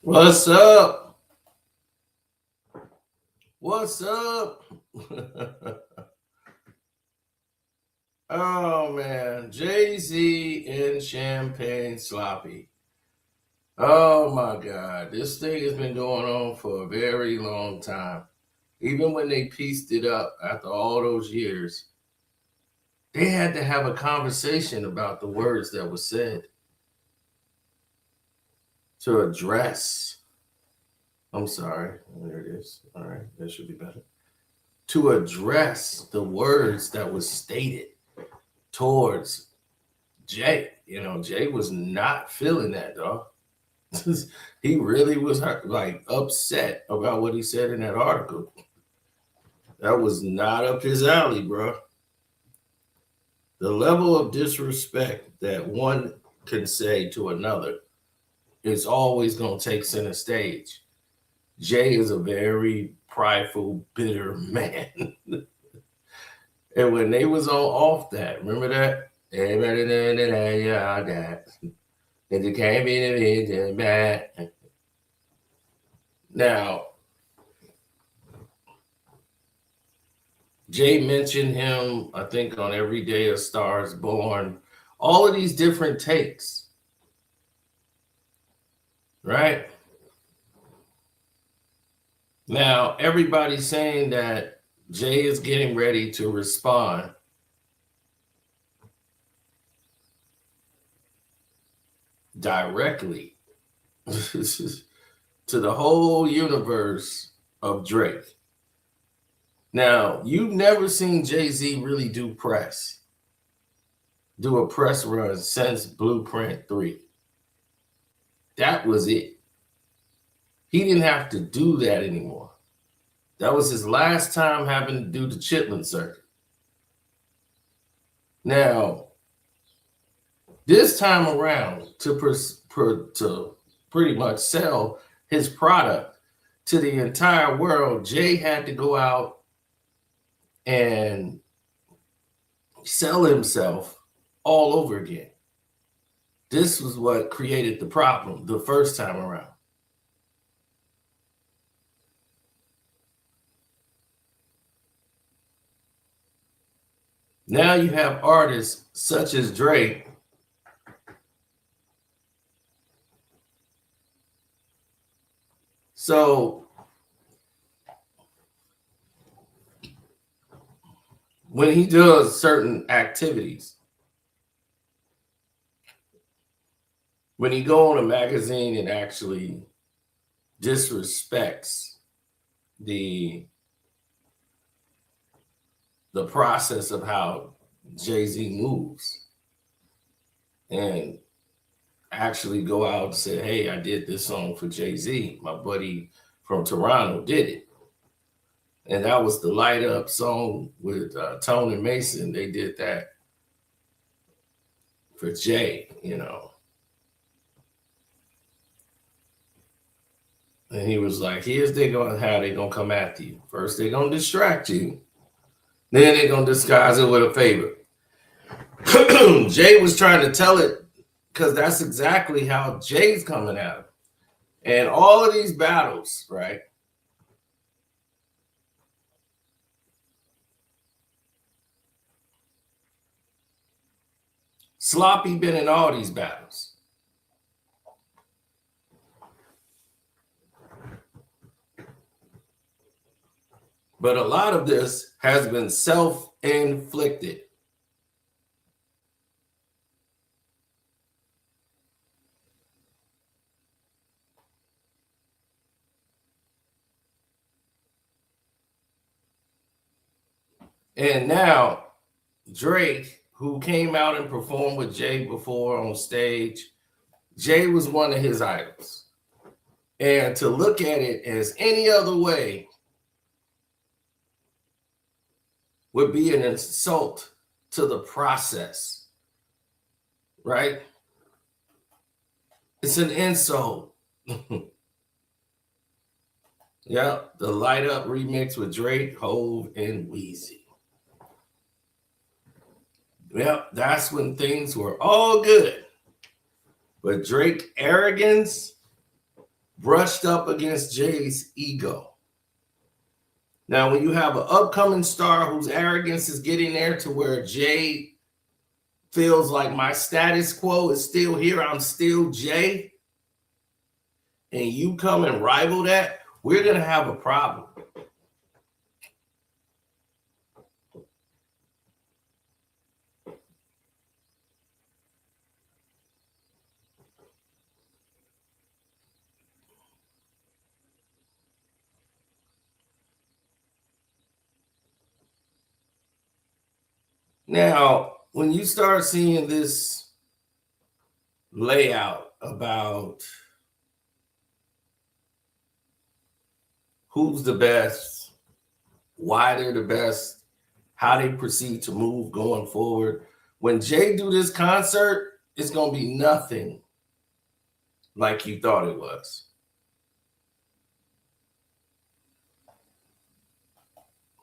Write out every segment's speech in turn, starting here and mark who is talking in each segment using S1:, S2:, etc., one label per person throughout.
S1: What's up? What's up? Oh man, Jay-Z and Champagne Sloppy. Oh my God, this thing has been going on for a very long time. Even when they pieced it up after all those years, they had to have a conversation about the words that were said to address. I'm sorry, there it is. All right, that should be better. To address the words that was stated towards Jay. Jay was not feeling that, dog. He really was like upset about what he said in that article. That was not up his alley, bro. The level of disrespect that one can say to another is always going to take center stage. Jay is a very prideful, bitter man. And when they was on off that, remember that? Everybody know that y'all that. And you can't be the bad. Now, Jay mentioned him, I think, on Every Day a Star is Born. All of these different takes. Right? Now, everybody's saying that Jay is getting ready to respond directly to the whole universe of Drake. Now, you've never seen Jay-Z really do a press run since Blueprint 3. That was it. He didn't have to do that anymore. That was his last time having to do the Chitlin circuit. Now, this time around, to pretty much sell his product to the entire world, Jay had to go out and sell himself all over again. This was what created the problem the first time around. Now you have artists such as Drake so when he does certain activities, when he go on a magazine and actually disrespects the process of how Jay-Z moves and actually go out and say, hey, I did this song for Jay-Z. My buddy from Toronto did it. And that was the Light Up song with Tony Mason. They did that for Jay, And he was like, here's how they gonna come after you. First, they're gonna distract you. Then they're going to disguise it with a favor. Jay was trying to tell it because that's exactly how Jay's coming at him. And all of these battles, right? Sloppy been in all these battles. But a lot of this has been self-inflicted. And now Drake, who came out and performed with Jay before on stage, Jay was one of his idols. And to look at it as any other way would be an insult to the process, right? It's an insult. Yeah, the Light Up remix with Drake, Hove, and Weezy. Well, that's when things were all good. But Drake arrogance brushed up against Jay's ego. Now, when you have an upcoming star whose arrogance is getting there to where Jay feels like my status quo is still here, I'm still Jay, and you come and rival that, we're going to have a problem. Now, when you start seeing this layout about who's the best, why they're the best, how they proceed to move going forward, when Jay do this concert, it's going to be nothing like you thought it was.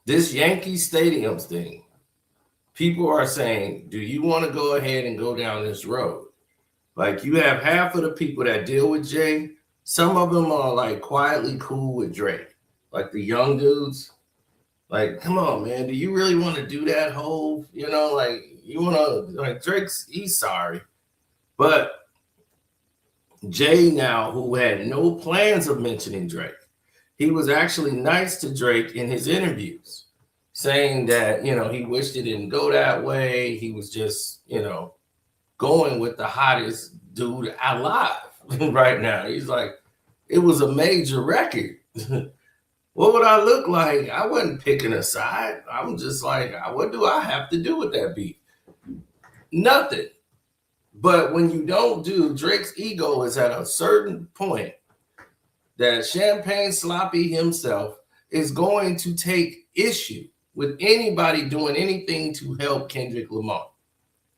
S1: This Yankee Stadium thing, people are saying, do you want to go ahead and go down this road? Like, you have half of the people that deal with Jay. Some of them are like quietly cool with Drake, like the young dudes. Like, come on, man, do you really want to do that whole, you know, like, you want to, like, Drake's, he's sorry. But Jay now, who had no plans of mentioning Drake, he was actually nice to Drake in his interviews, saying that, you know, he wished it didn't go that way. He was just, you know, going with the hottest dude alive right now. He's like, it was a major record. What would I look like? I wasn't picking a side. I'm just like, what do I have to do with that beat? Nothing. But when you don't do, Drake's ego is at a certain point that Champagne Sloppy himself is going to take issue with anybody doing anything to help Kendrick Lamar.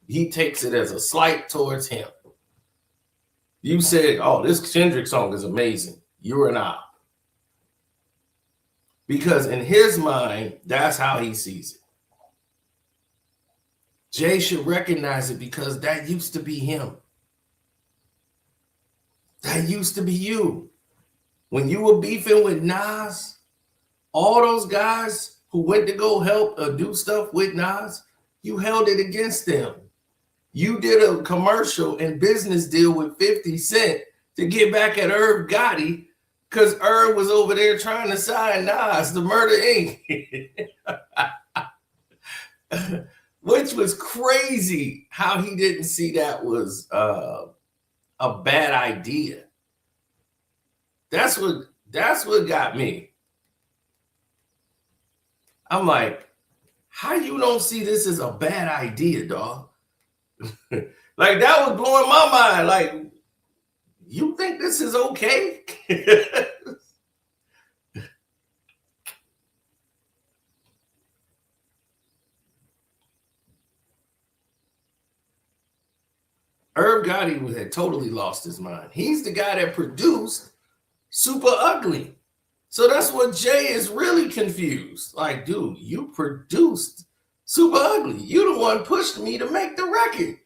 S1: He takes it as a slight towards him. You said, oh, this Kendrick song is amazing. You're an op. Because in his mind, that's how he sees it. Jay should recognize it because that used to be him. That used to be you. When you were beefing with Nas, all those guys who went to go help or do stuff with Nas, you held it against them. You did a commercial and business deal with 50 Cent to get back at Irv Gotti because Irv was over there trying to sign Nas to Murder Inc. Which was crazy how he didn't see that was a bad idea. That's what got me. I'm like, how you don't see this as a bad idea, dog? Like, that was blowing my mind. Like, you think this is okay? Irv Gotti had totally lost his mind. He's the guy that produced Super Ugly. So that's what Jay is really confused. Like, dude, you produced Super Ugly. You the one pushed me to make the record.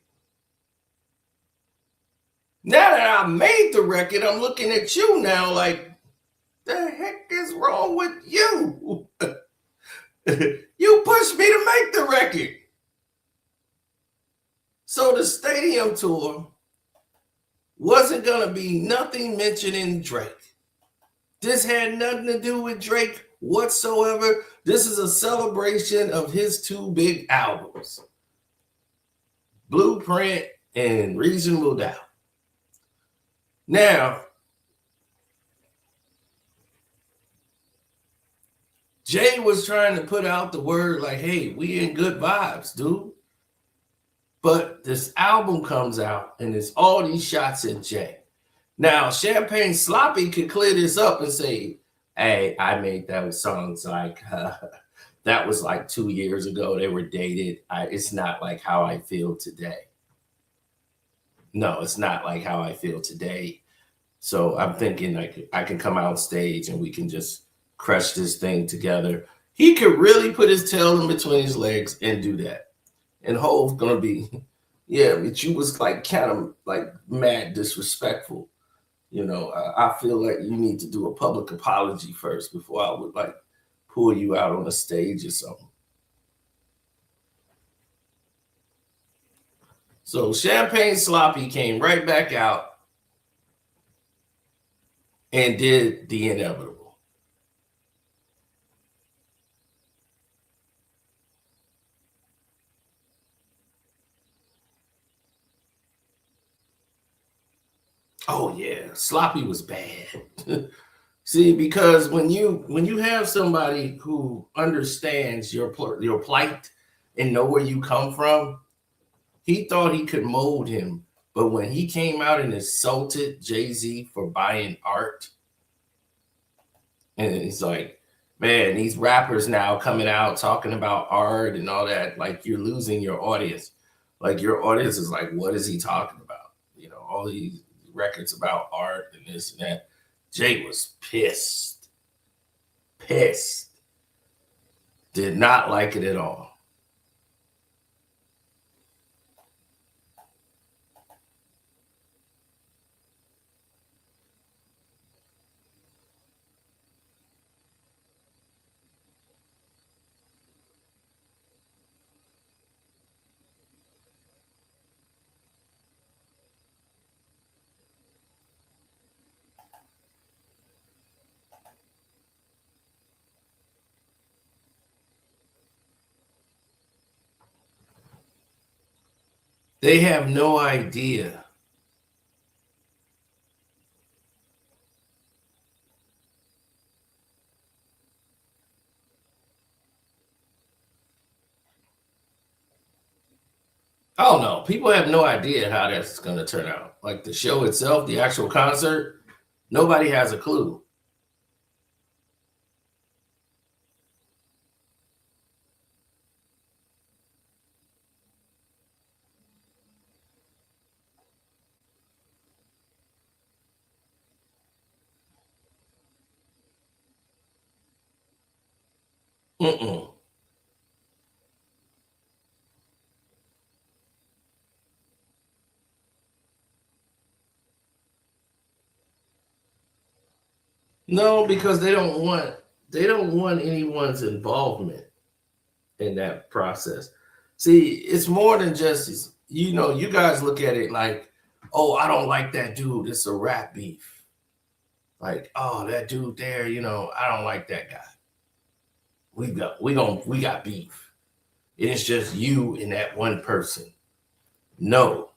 S1: Now that I made the record, I'm looking at you now like, the heck is wrong with you? You pushed me to make the record. So the stadium tour wasn't going to be nothing mentioning Drake. This had nothing to do with Drake whatsoever. This is a celebration of his two big albums, Blueprint and Reasonable Doubt. Now, Jay was trying to put out the word like, hey, we in good vibes, dude. But this album comes out and it's all these shots at Jay. Now, Champagne Sloppy could clear this up and say, hey, I made those songs like, that was like 2 years ago. They were dated. It's not like how I feel today. No, it's not like how I feel today. So I'm thinking like I can come out stage and we can just crush this thing together. He could really put his tail in between his legs and do that. And Hove's gonna be, yeah, but you was like kind of like mad disrespectful. I feel like you need to do a public apology first before I would like pull you out on a stage or something. So Champagne Sloppy came right back out and did the inevitable. Oh yeah, Sloppy was bad. See, because when you have somebody who understands your plight and know where you come from, he thought he could mold him. But when he came out and insulted Jay-Z for buying art, and it's like, man, these rappers now coming out talking about art and all that, like you're losing your audience. Like your audience is like, what is he talking about? All these records about art and this and that. Jay was pissed, pissed, did not like it at all. They have no idea. Oh no, people have no idea how that's going to turn out. Like the show itself, the actual concert, nobody has a clue. Mm-mm. No, because they don't want anyone's involvement in that process. See, it's more than just you guys look at it like, oh, I don't like that dude. It's a rap beef. Like, oh, that dude there, I don't like that guy. We got beef. It's just you and that one person. No,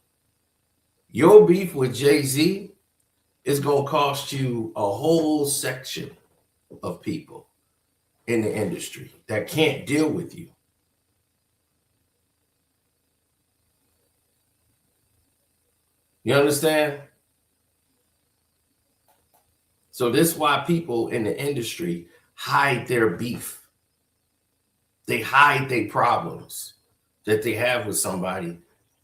S1: your beef with Jay-Z is gonna cost you a whole section of people in the industry that can't deal with you. You understand? So this is why people in the industry hide their beef. They hide their problems that they have with somebody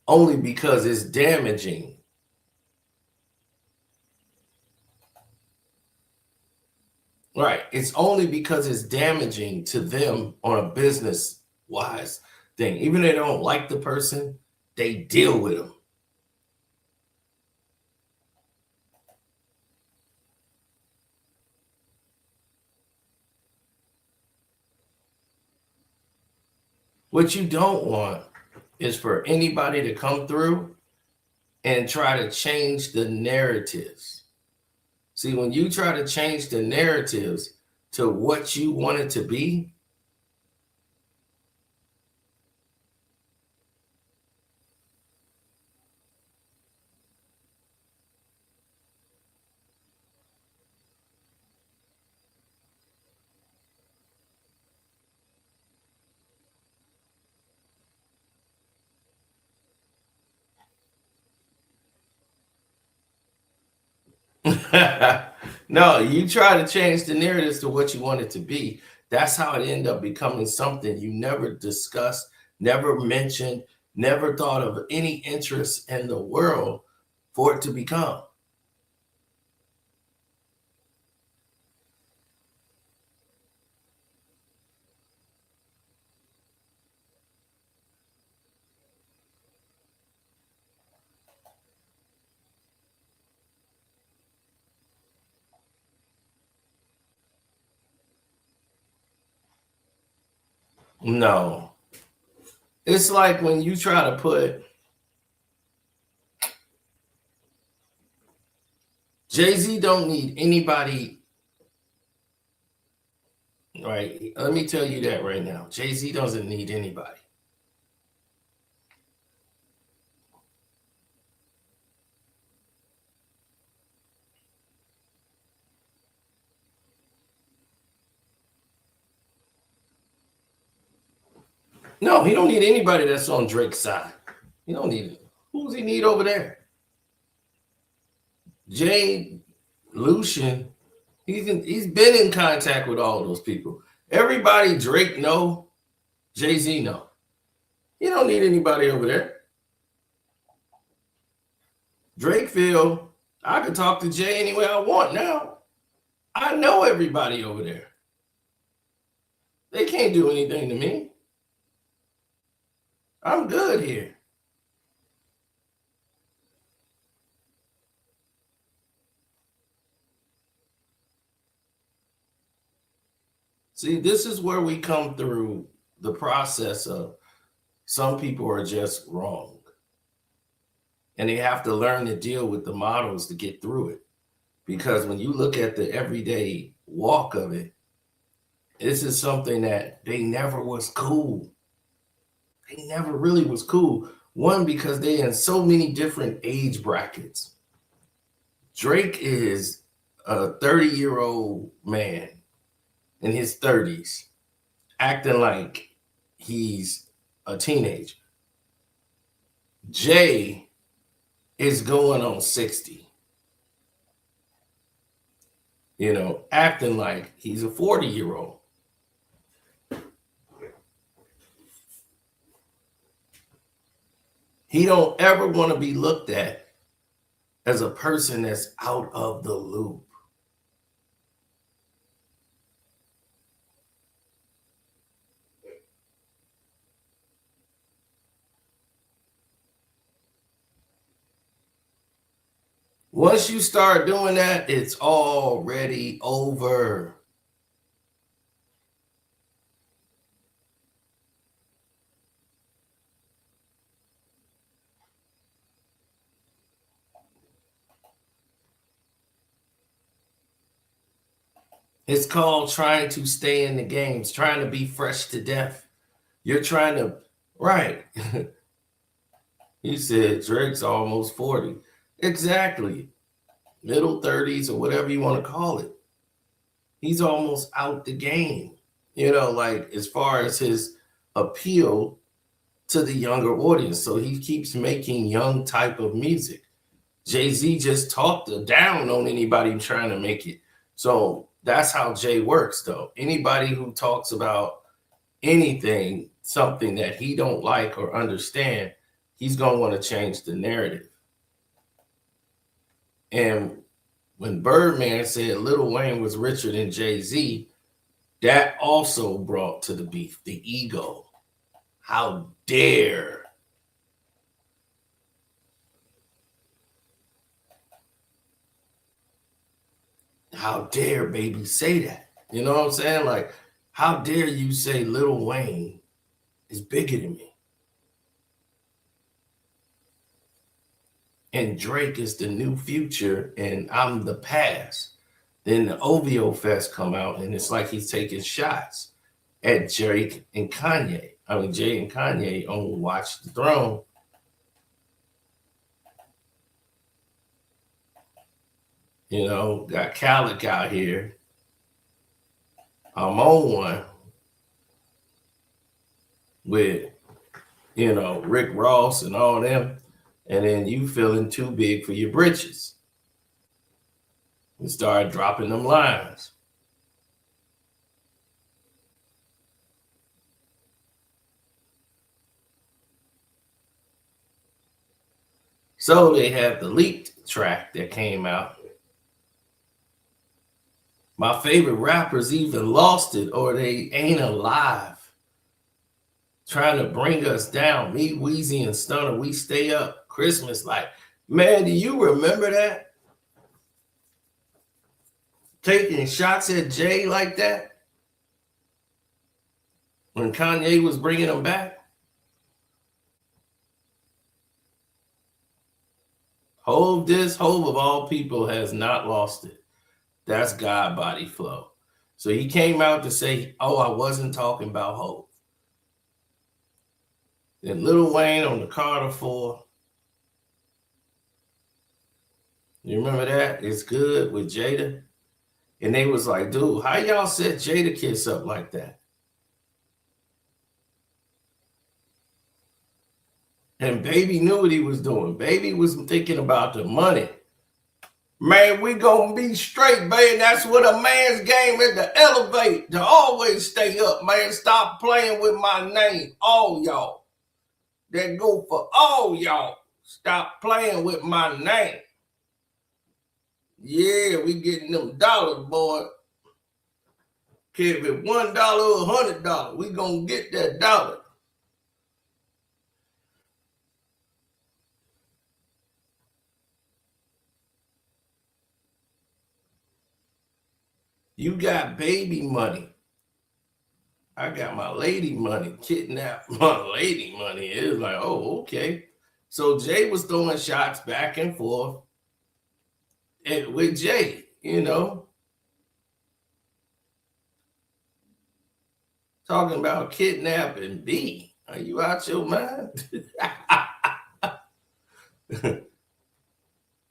S1: only because it's damaging. Right. It's only because it's damaging to them on a business wise thing. Even if they don't like the person, they deal with them. What you don't want is for anybody to come through and try to change the narratives. See, when you try to change the narratives to what you want it to be, no, you try to change the narratives to what you want it to be. That's how it ended up becoming something you never discussed, never mentioned, never thought of any interest in the world for it to become. No. It's like when you try to put Jay-Z don't need anybody, right? Let me tell you that right now. Jay-Z doesn't need anybody. No, he don't need anybody that's on Drake's side. He don't need it. Who's he need over there? Jay Lucian, he's been in contact with all those people. Everybody Drake know, Jay-Z know. He don't need anybody over there. Drake feel I can talk to Jay any way I want now. I know everybody over there. They can't do anything to me. I'm good here. See, this is where we come through the process of some people are just wrong. And they have to learn to deal with the models to get through it. Because when you look at the everyday walk of it, this is something that they never was cool. They never really was cool. One, because they're in so many different age brackets. Drake is a 30-year-old man in his 30s acting like he's a teenager. Jay is going on 60, acting like he's a 40-year-old. He don't ever want to be looked at as a person that's out of the loop. Once you start doing that, it's already over. It's called trying to stay in the games, trying to be fresh to death. You're trying to, right. You said Drake's almost 40. Exactly. Middle 30s or whatever you want to call it. He's almost out the game. Like as far as his appeal to the younger audience. So he keeps making young type of music. Jay-Z just talked down on anybody trying to make it. So that's how Jay works, though. Anybody who talks about anything, something that he don't like or understand, he's going to want to change the narrative. And when Birdman said Lil Wayne was richer than Jay-Z, that also brought to the beef the ego. How dare. How dare baby say that? You know what I'm saying? Like, how dare you say Lil Wayne is bigger than me? And Drake is the new future and I'm the past. Then the OVO Fest come out and it's like he's taking shots at Drake and Kanye. I mean, Jay and Kanye on Watch the Throne. Got Khaled out here. I'm on one with, Rick Ross and all them. And then you feeling too big for your britches. And start dropping them lines. So they have the leaked track that came out. My favorite rappers even lost it or they ain't alive. Trying to bring us down. Me, Weezy, and Stunner, we stay up. Christmas, like, man, do you remember that? Taking shots at Jay like that? when Kanye was bringing them back. Hove of all people has not lost it. That's God body flow. So he came out to say, oh, I wasn't talking about Hove. Then Lil Wayne on the Carter 4. You remember that? It's Good with Jada. And they was like, dude, how y'all set Jadakiss up like that? And Baby knew what he was doing. Baby was thinking about the money. Man, we gonna be straight, baby. That's what a man's game is, to elevate, to always stay up, man. Stop playing with my name. All y'all. That go for all y'all. Stop playing with my name. Yeah, we getting them dollars, boy. Care if it's $1 or $100, we gonna get that dollar. You got baby money. I got my lady money. Kidnapped my lady money. It was like, oh, okay. So Jay was throwing shots back and forth with Jay, you know. Talking about kidnapping B. Are you out your mind?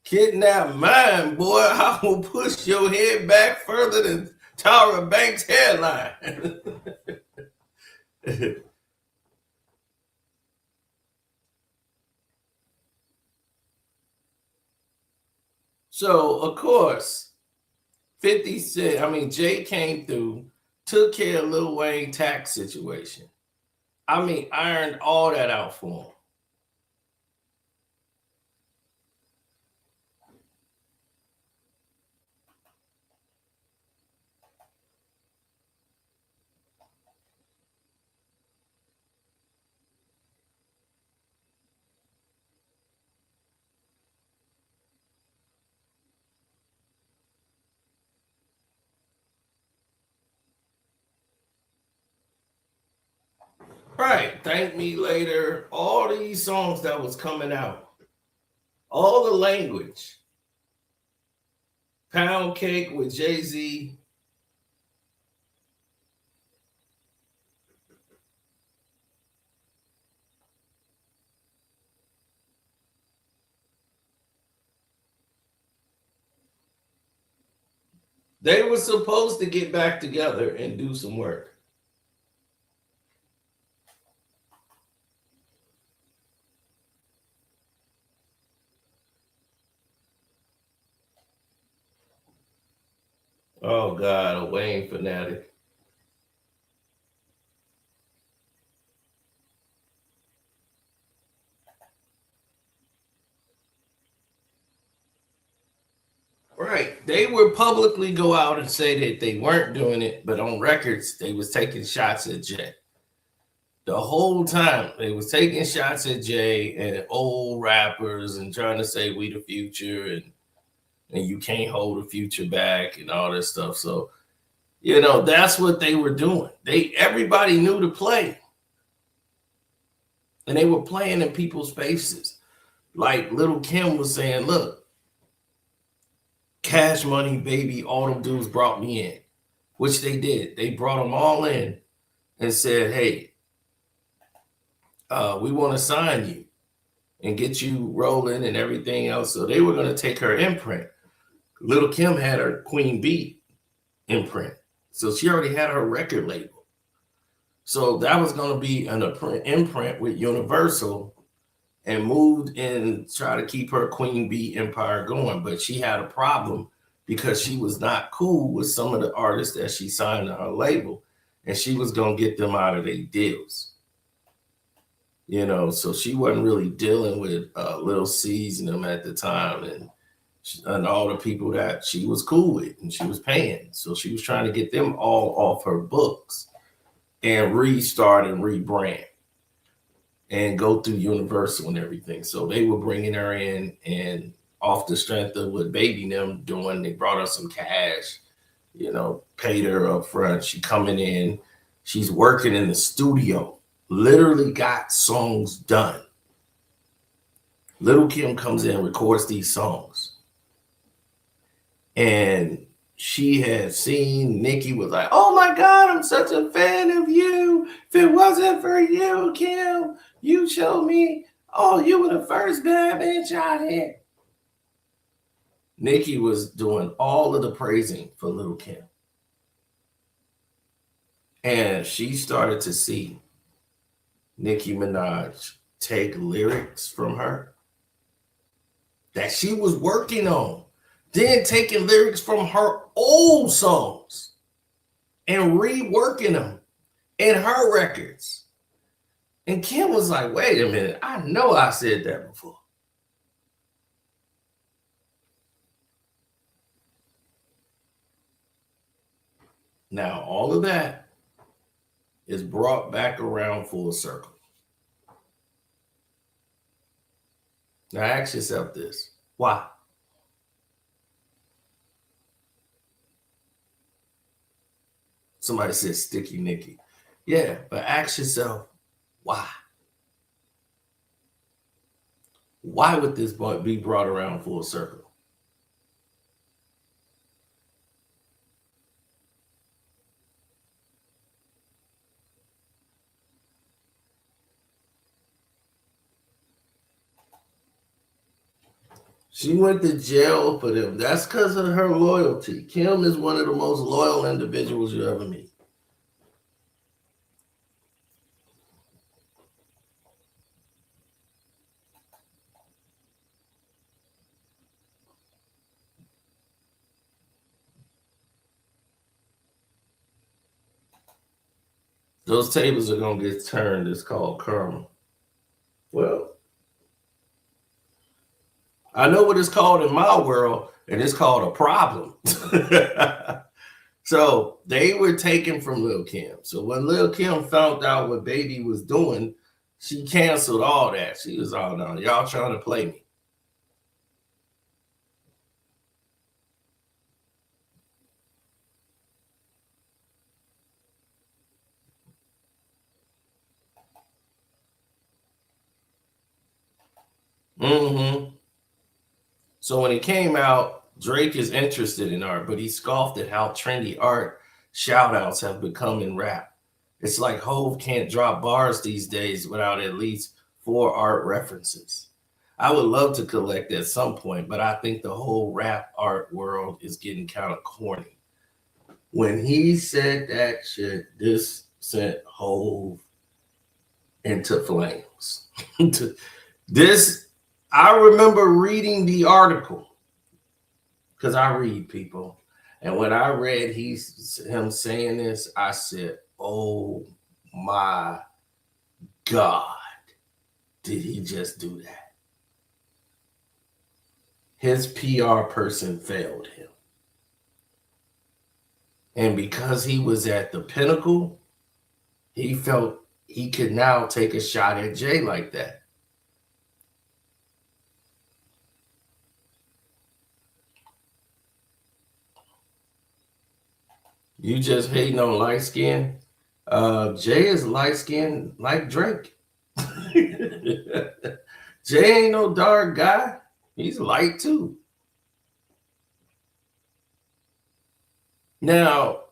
S1: Kidnap mine, boy. I will push your head back further than Tyra Banks' hairline. So, of course, 50 Cent, Jay came through, took care of Lil Wayne tax situation. Ironed all that out for him. Right. Thank Me Later. All these songs that was coming out. All the language. Pound Cake with Jay-Z. They were supposed to get back together and do some work. Oh, God, a Wayne fanatic. Right. They would publicly go out and say that they weren't doing it, but on records, they was taking shots at Jay. The whole time, they was taking shots at Jay and old rappers and trying to say we the future and you can't hold the future back and all this stuff. So, that's what they were doing. Everybody knew to play. And they were playing in people's faces. Like Lil Kim was saying, look, Cash Money, baby, all them dudes brought me in, which they did. They brought them all in and said, hey, we want to sign you and get you rolling and everything else. So they were going to take her imprint. Lil Kim had her Queen Bee imprint. So she already had her record label. So that was going to be an imprint with Universal and moved and try to keep her Queen Bee empire going. But she had a problem because she was not cool with some of the artists that she signed to her label. And she was going to get them out of their deals. So she wasn't really dealing with Lil C's and them at the time and all the people that she was cool with and she was paying. So she was trying to get them all off her books and restart and rebrand and go through Universal and everything. So they were bringing her in and off the strength of what Baby them doing, they brought her some cash, paid her up front. She coming in, She's working in the studio, literally got songs done. Lil Kim comes in, records these songs. And she had seen Nicki, was like, oh my God, I'm such a fan of you. If it wasn't for you, Kim, you showed me, oh, you were the first bad bitch out here. Nicki was doing all of the praising for Lil Kim. And she started to see Nicki Minaj take lyrics from her that she was working on, then taking lyrics from her old songs and reworking them in her records. And Kim was like, wait a minute, I know I said that before. Now, all of that is brought back around full circle. Now, ask yourself this. Why? Somebody said Sticky Nicky. Yeah, but ask yourself, why? Why would this be brought around full circle? She went to jail for them. That's because of her loyalty. Kim is one of the most loyal individuals you ever meet. Those tables are going to get turned. It's called karma. Well, I know what it's called in my world, and it's called a problem. So they were taken from Lil Kim. So when Lil Kim found out what Baby was doing, she canceled all that. She was all, no, y'all trying to play me. Mm-hmm. So when it came out, Drake is interested in art, but he scoffed at how trendy art shout-outs have become in rap. It's like Hove can't drop bars these days without at least 4 art references. I would love to collect at some point, but I think the whole rap art world is getting kind of corny. When he said that shit, this sent Hove into flames. This, I remember reading the article because I read people. And when I read him saying this, I said, oh my God, did he just do that? His PR person failed him. And because he was at the pinnacle, he felt he could now take a shot at Jay like that. You just hating on light skin. Jay is light skin like Drake. Jay ain't no dark guy. He's light too. Now,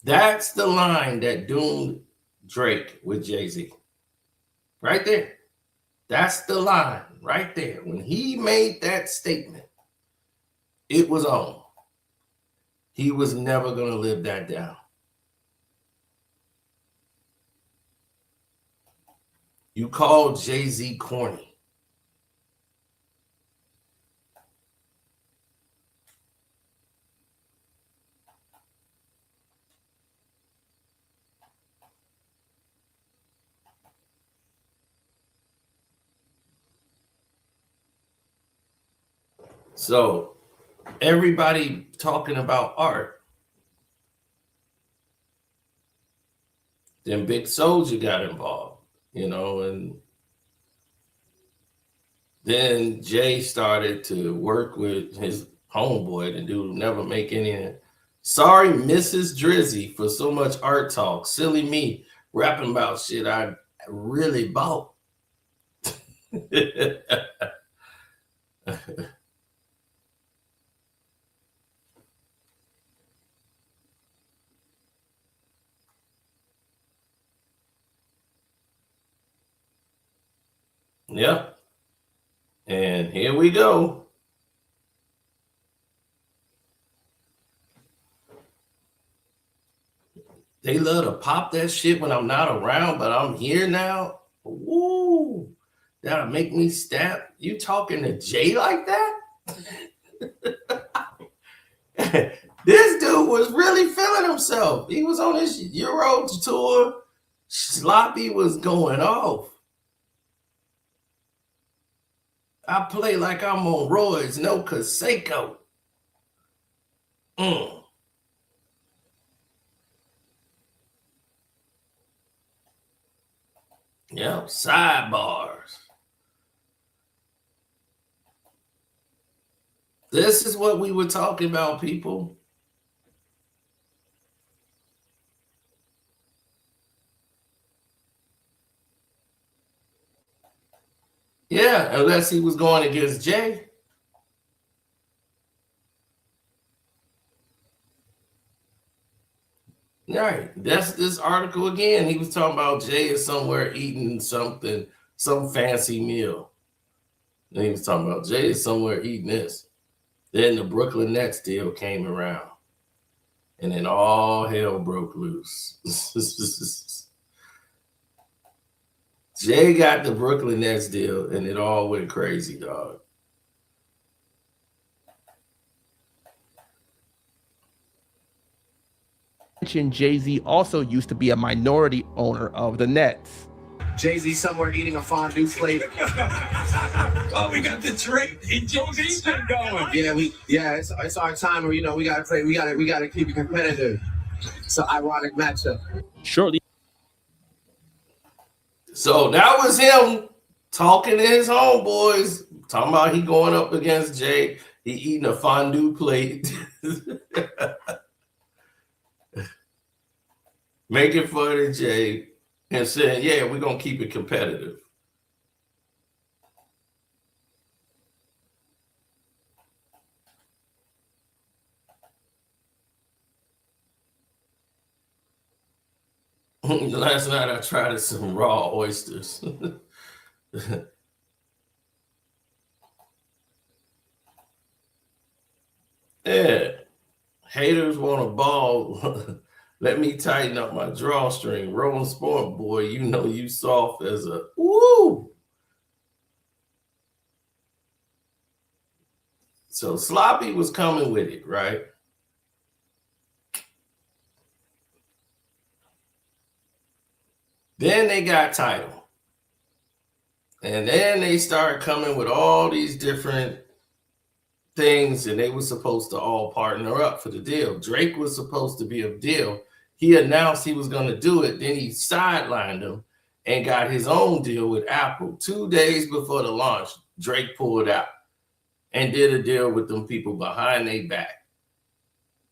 S1: that's the line that doomed Drake with Jay-Z. Right there. That's the line right there. When he made that statement, it was on. He was never going to live that down. You called Jay-Z corny. So everybody talking about art. Then Big Soulja got involved, and then Jay started to work with his homeboy to never make any Sorry, Mrs. Drizzy, for so much art talk. Silly me, rapping about shit I really bought. Yep. And here we go. They love to pop that shit when I'm not around, but I'm here now. Woo! That'll make me stab. You talking to Jay like that? This dude was really feeling himself. He was on his Euro tour. Sloppy was going off. I play like I'm on roids, no Kaseko. Yep, sidebars. This is what we were talking about, people. Yeah, unless he was going against Jay. Right. That's this article again. He was talking about Jay is somewhere eating something, some fancy meal. And he was talking about Jay is somewhere eating this. Then the Brooklyn Nets deal came around. And then all hell broke loose. Jay got the Brooklyn Nets deal, and it all went crazy, dog.
S2: Jay-Z also used to be a minority owner of the Nets.
S3: Jay-Z somewhere eating a fondue plate.
S4: Oh, we got the Drake and Jay-Z thing going.
S3: Yeah, it's our time where we gotta play. We gotta keep it competitive. It's an ironic matchup.
S2: Shortly.
S1: So that was him talking to his homeboys, talking about he going up against Jay. He eating a fondue plate. Making fun of Jay and saying, yeah, we're going to keep it competitive. Last night I tried some raw oysters. Yeah. Haters want a ball. Let me tighten up my drawstring. Rolling Sport boy, you know you soft as a woo. So Sloppy was coming with it, right? Then they got Tidal. And then they started coming with all these different things, and they were supposed to all partner up for the deal. Drake was supposed to be a deal. He announced he was going to do it. Then he sidelined him and got his own deal with Apple. 2 days before the launch, Drake pulled out and did a deal with them people behind their back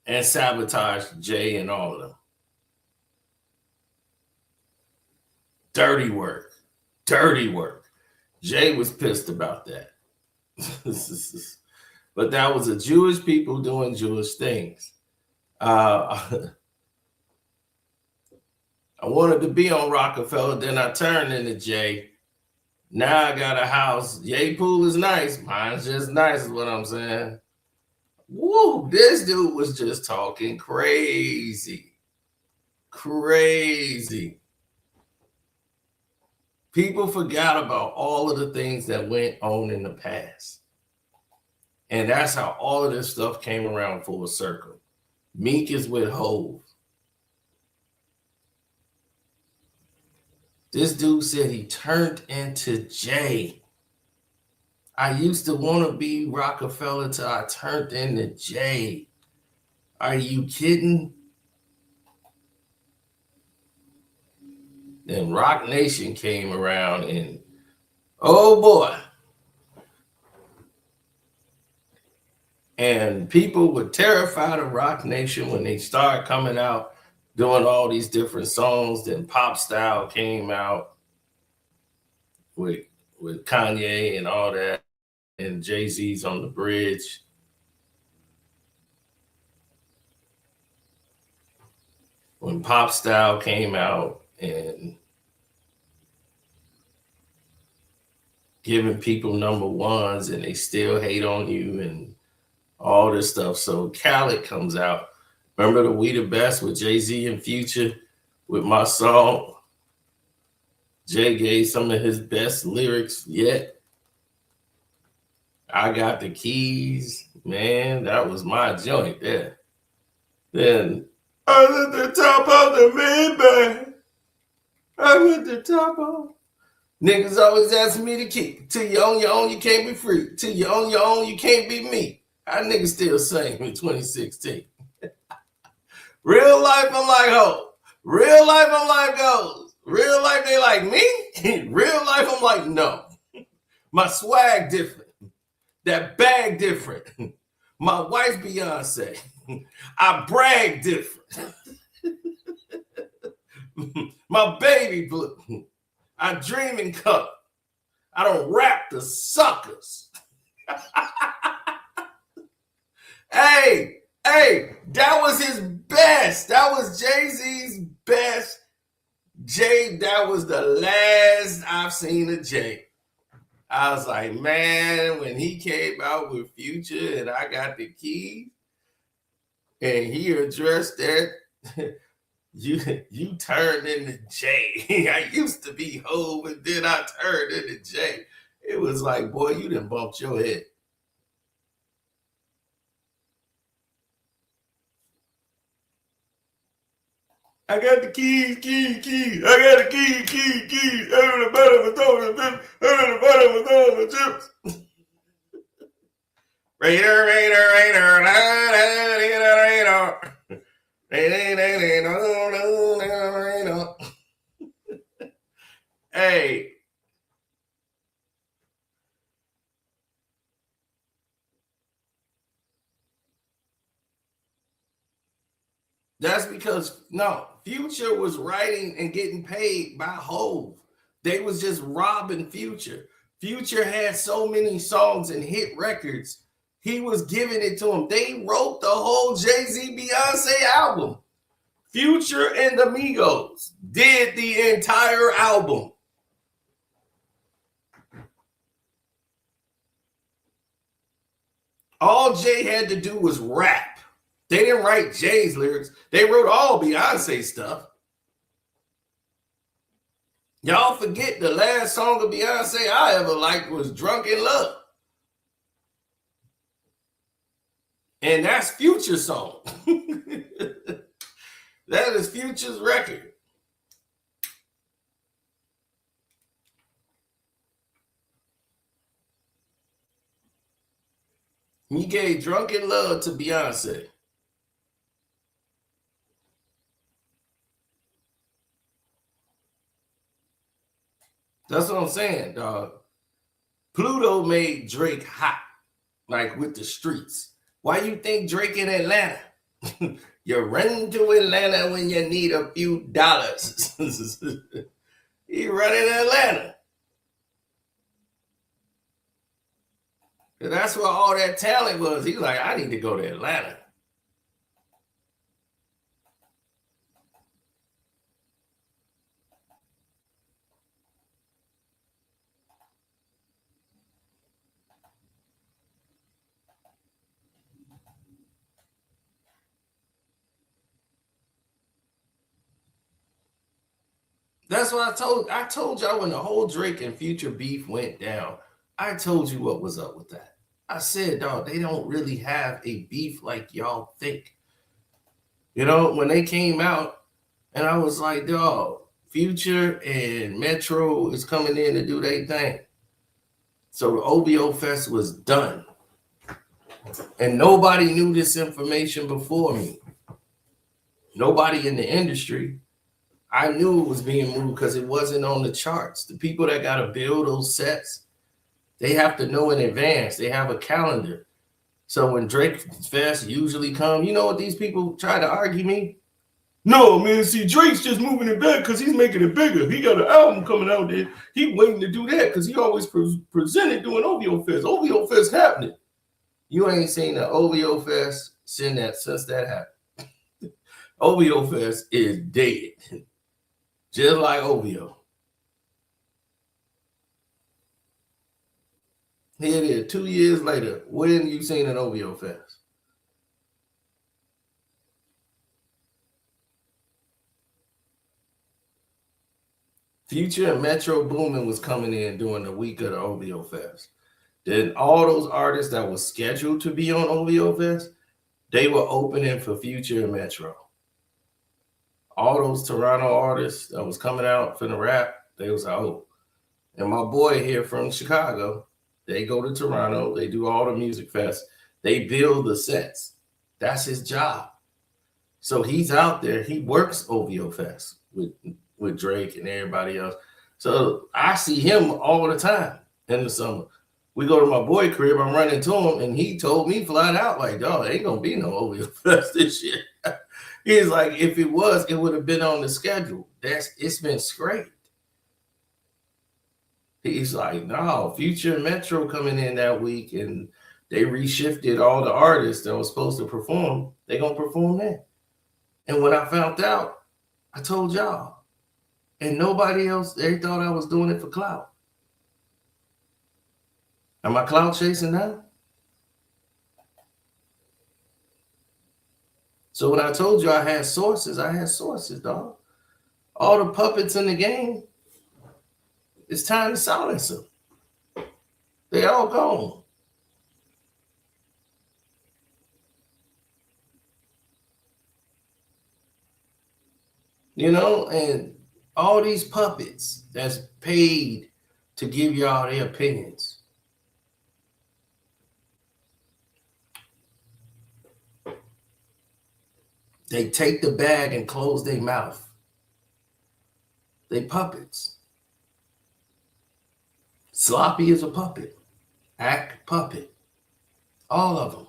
S1: and sabotaged Jay and all of them. Dirty work. Dirty work. Jay was pissed about that. But that was a Jewish people doing Jewish things. I wanted to be on Rockefeller, then I turned into Jay. Now I got a house. Yay pool is nice. Mine's just nice, is what I'm saying. Woo, this dude was just talking crazy. Crazy. People forgot about all of the things that went on in the past. And that's how all of this stuff came around full circle. Meek is with Hove. This dude said he turned into Jay. I used to want to be Rockefeller till I turned into Jay. Are you kidding? Then Rock Nation came around and, oh boy. And people were terrified of Rock Nation when they started coming out doing all these different songs. Then Pop Style came out with Kanye and all that, and Jay-Z's on the bridge. When Pop Style came out and giving people number ones and they still hate on you and all this stuff. So Khaled comes out. Remember the We the Best with Jay-Z and Future with my song? Jay gave some of his best lyrics yet. I got the keys, man. That was my joint there. Then I was at the top of the Maybach. I was at the top of. Niggas always asking me to keep. Till you on your own, you can't be free. Till you on your own, you can't be me. How niggas still sing in 2016? Real life, I'm like hope. Real life, I'm like goals. Real life, they like me. Real life, I'm like no. My swag different. That bag different. My wife Beyonce. I brag different. My baby blue. I dream in color. I don't rap the suckers. Hey, that was his best. That was Jay-Z's best. Jay, that was the last I've seen of Jay. I was like, man, when he came out with Future and I got the keys and he addressed that, you turned into Jay. I used to be Hov and then I turned into Jay. It was like, boy, you done bumped your head. I got the keys. I got the keys. Raider. Hey. That's because, no, Future was writing and getting paid by Hov. They was just robbing Future. Future had so many songs and hit records. He was giving it to them. They wrote the whole Jay-Z Beyonce album. Future and the Migos did the entire album. All Jay had to do was rap. They didn't write Jay's lyrics. They wrote all Beyonce stuff. Y'all forget the last song of Beyonce I ever liked was Drunk in Love. And that's Future's song. That is Future's record. He gave Drunk in Love to Beyonce. That's what I'm saying, dog. Pluto made Drake hot, like with the streets. Why you think Drake in Atlanta? You run to Atlanta when you need a few dollars. He running Atlanta. And that's where all that talent was. He was like, I need to go to Atlanta. That's what I told y'all when the whole Drake and Future beef went down. I told you what was up with that. I said, dog, they don't really have a beef like y'all think. You know, when they came out, and I was like, dog, Future and Metro is coming in to do their thing. So the OVO Fest was done. And nobody knew this information before me. Nobody in the industry. I knew it was being moved because it wasn't on the charts. The people that got to build those sets, they have to know in advance. They have a calendar. So when Drake Fest usually come, you know what these people try to argue me? No, man, see, Drake's just moving it back because he's making it bigger. He got an album coming out there. He waiting to do that because he always presented doing OVO Fest. OVO Fest happening. You ain't seen the OVO Fest since that happened. OVO Fest is dead. Just like OVO. Here it is, 2 years later. When you seen an OVO Fest? Future and Metro Boomin was coming in during the week of the OVO Fest. Then all those artists that were scheduled to be on OVO Fest, they were opening for Future and Metro. All those Toronto artists that was coming out for the rap, they was out. And my boy here from Chicago, they go to Toronto, they do all the music fests, they build the sets. That's his job. So he's out there, he works OVO Fest with Drake and everybody else. So I see him all the time in the summer. We go to my boy crib, I'm running to him, and he told me flat out, like, dog, ain't gonna be no OVO Fest this year. He's like, if it was, it would have been on the schedule. It's been scraped. He's like, no, Future and Metro coming in that week, and they reshifted all the artists that were supposed to perform. They gonna perform there. And when I found out, I told y'all. And nobody else, they thought I was doing it for clout. Am I clout chasing now? So when I told you I had sources, dog. All the puppets in the game, it's time to silence them. They all gone. You know, and all these puppets that's paid to give y'all their opinions. They take the bag and close their mouth. They puppets. Sloppy is a puppet. Act puppet. All of them.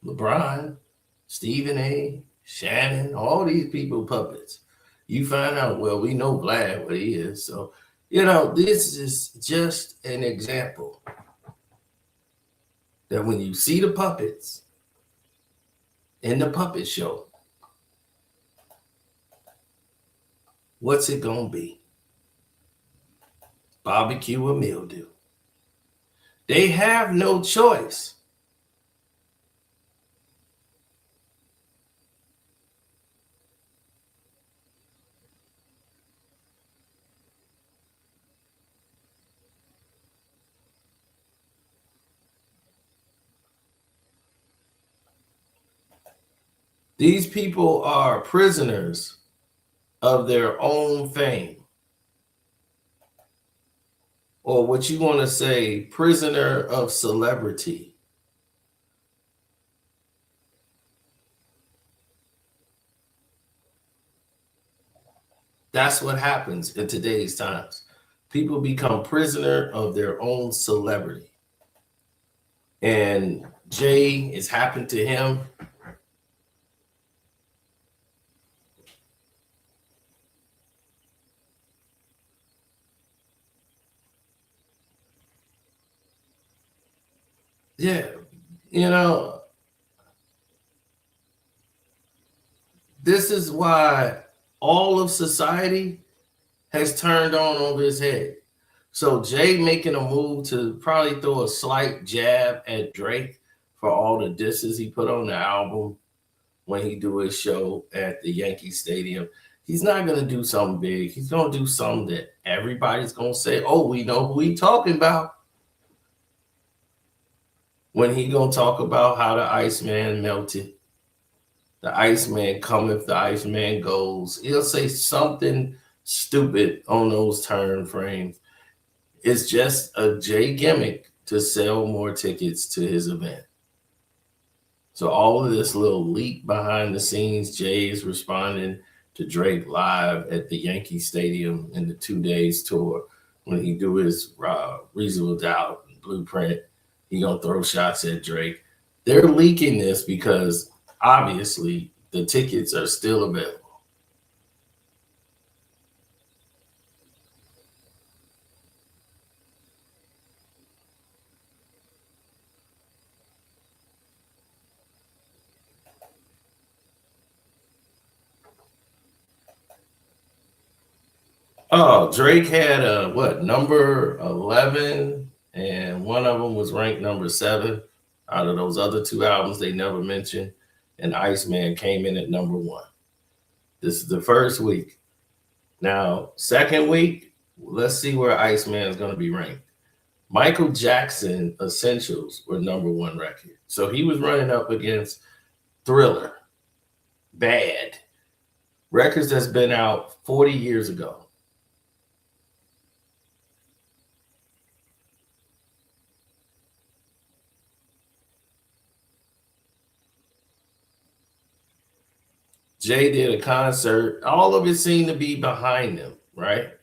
S1: LeBron, Stephen A., Shannon, all these people puppets. You find out, well, we know Vlad what he is. So, you know, this is just an example that when you see the puppets in the puppet show, what's it gonna be? Barbecue or mildew. They have no choice. These people are prisoners of their own fame. Or what you want to say, prisoner of celebrity. That's what happens in today's times. People become prisoner of their own celebrity. And Jay, it's happened to him. Yeah, you know, this is why all of society has turned on over his head. So Jay making a move to probably throw a slight jab at Drake for all the disses he put on the album when he do his show at the Yankee Stadium. He's not going to do something big. He's going to do something that everybody's going to say, oh, we know who he talking about. When he gonna talk about how the Iceman melted, the Iceman cometh, the Iceman goes. He'll say something stupid on those turn frames. It's just a Jay gimmick to sell more tickets to his event. So all of this little leak behind the scenes, Jay is responding to Drake live at the Yankee Stadium in the 2 days tour when he do his Reasonable Doubt and Blueprint. He gonna throw shots at Drake. They're leaking this because obviously the tickets are still available. Oh, Drake had a number 11, and one of them was ranked number 7 out of those other 2 albums they never mentioned. And Iceman came in at number 1. This is the first week. Now, second week, let's see where Iceman is going to be ranked. Michael Jackson Essentials were number 1 record. So he was running up against Thriller, Bad, records that's been out 40 years ago. Jay did a concert. All of it seemed to be behind him, right?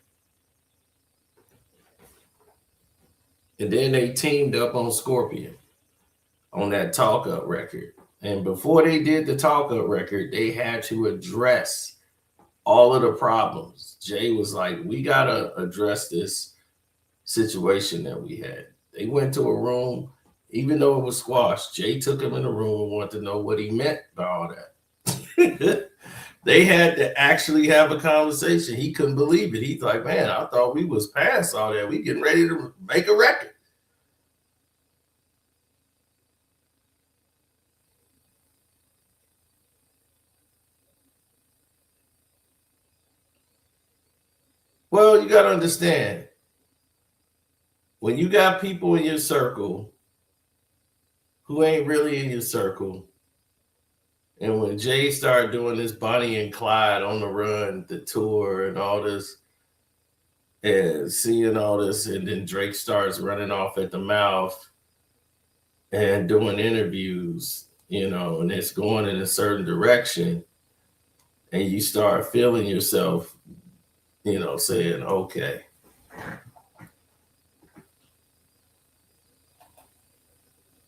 S1: And then they teamed up on Scorpion on that Talk Up record. And before they did the Talk Up record, they had to address all of the problems. Jay was like, we got to address this situation that we had. They went to a room, even though it was squashed. Jay took him in the room and wanted to know what he meant by all that. They had to actually have a conversation. He couldn't believe it. He's like, man, I thought we was past all that. We getting ready to make a record. Well, you got to understand, when you got people in your circle who ain't really in your circle, and when Jay started doing this Bonnie and Clyde on the run, the tour and all this, and seeing all this, and then Drake starts running off at the mouth and doing interviews, and it's going in a certain direction, and you start feeling yourself, saying, okay.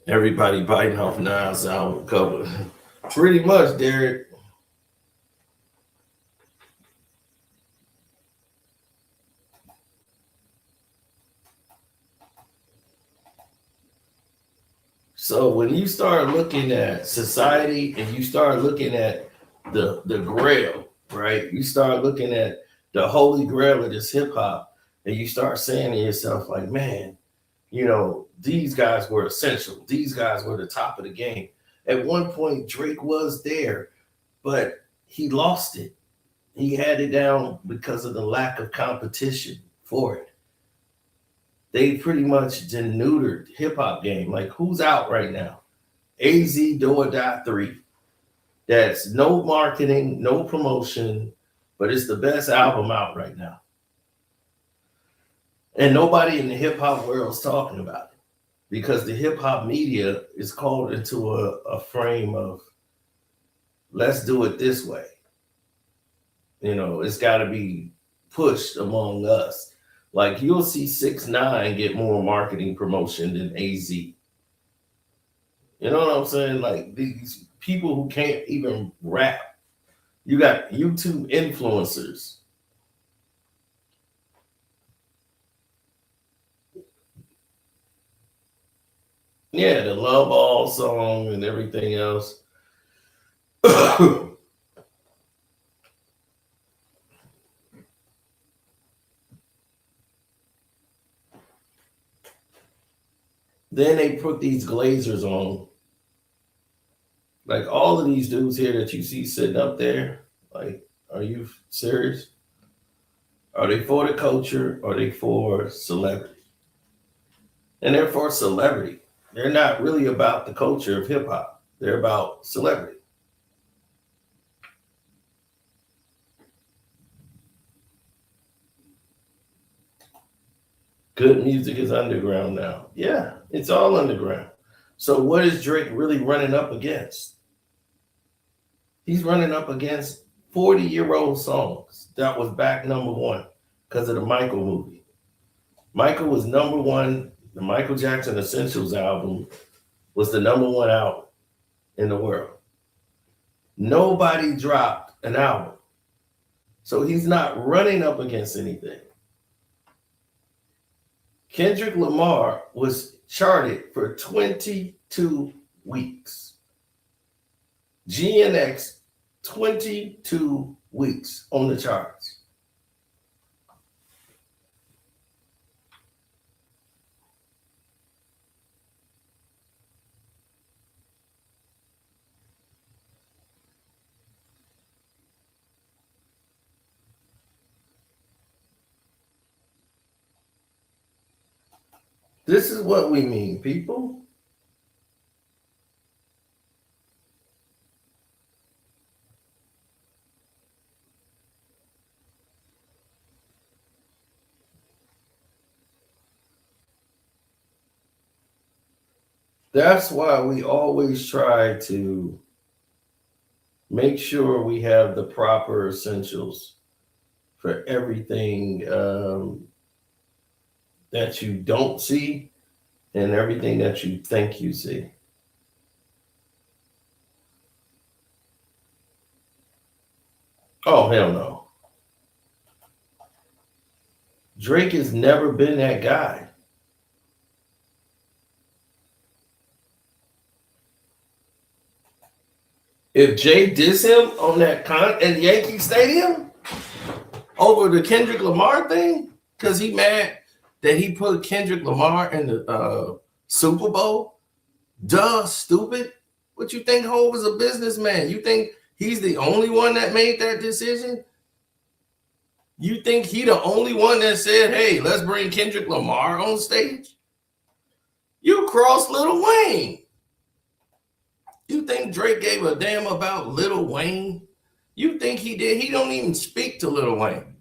S1: Everybody biting off Nas album cover. Pretty much, Derek. So when you start looking at society and you start looking at the grail, right? You start looking at the holy grail of this hip hop, and you start saying to yourself, like, man, these guys were essential. These guys were the top of the game. At one point, Drake was there, but he lost it. He had it down because of the lack of competition for it. They pretty much denuded hip-hop game. Like, who's out right now? AZ Do or Die 3. That's no marketing, no promotion, but it's the best album out right now. And nobody in the hip-hop world is talking about it because the hip-hop media is called into a frame of, let's do it this way. It's got to be pushed among us. Like, you'll see 6ix9ine get more marketing promotion than AZ. You know what I'm saying? Like, these people who can't even rap. You got YouTube influencers. Yeah, the Love All song and everything else. Then they put these glazers on. Like, all of these dudes here that you see sitting up there, like, are you serious? Are they for the culture or are they for celebrity? And they're for celebrity. They're not really about the culture of hip hop. They're about celebrity. Good music is underground now. Yeah, it's all underground. So what is Drake really running up against? He's running up against 40-year-old songs that was back number 1 because of the Michael movie. Michael was number 1. The Michael Jackson Essentials album was the #1 album in the world. Nobody dropped an album. So he's not running up against anything. Kendrick Lamar was charted for 22 weeks. GNX, 22 weeks on the charts. This is what we mean, people. That's why we always try to make sure we have the proper essentials for everything that you don't see and everything that you think you see. Oh, hell no. Drake has never been that guy. If Jay diss him on that at Yankee Stadium over the Kendrick Lamar thing, because he mad that he put Kendrick Lamar in the Super Bowl, duh, stupid. What you think Hov is a businessman? You think he's the only one that made that decision? You think he the only one that said, hey, let's bring Kendrick Lamar on stage? You crossed Lil Wayne. You think Drake gave a damn about Lil Wayne? You think he did? He don't even speak to Lil Wayne.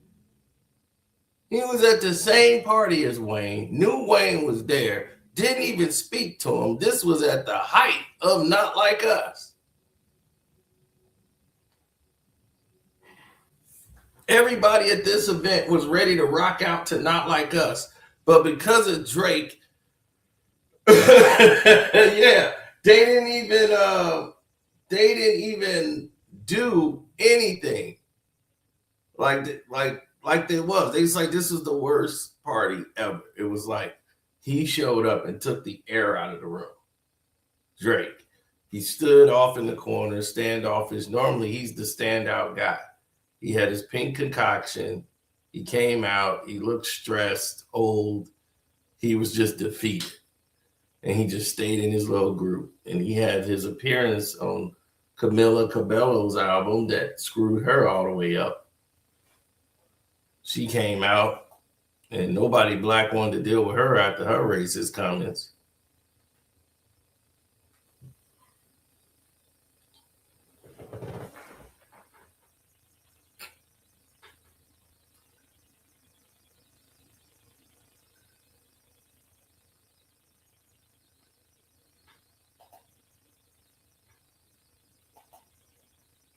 S1: He was at the same party as Wayne. Knew Wayne was there. Didn't even speak to him. This was at the height of Not Like Us. Everybody at this event was ready to rock out to Not Like Us. But because of Drake, yeah, they didn't even do anything like they was. They was like, this is the worst party ever. It was like he showed up and took the air out of the room. Drake. He stood off in the corner, standoffish. Normally he's the standout guy. He had his pink concoction. He came out. He looked stressed, old. He was just defeated. And he just stayed in his little group. And he had his appearance on Camila Cabello's album that screwed her all the way up. She came out, and nobody black wanted to deal with her after her racist comments.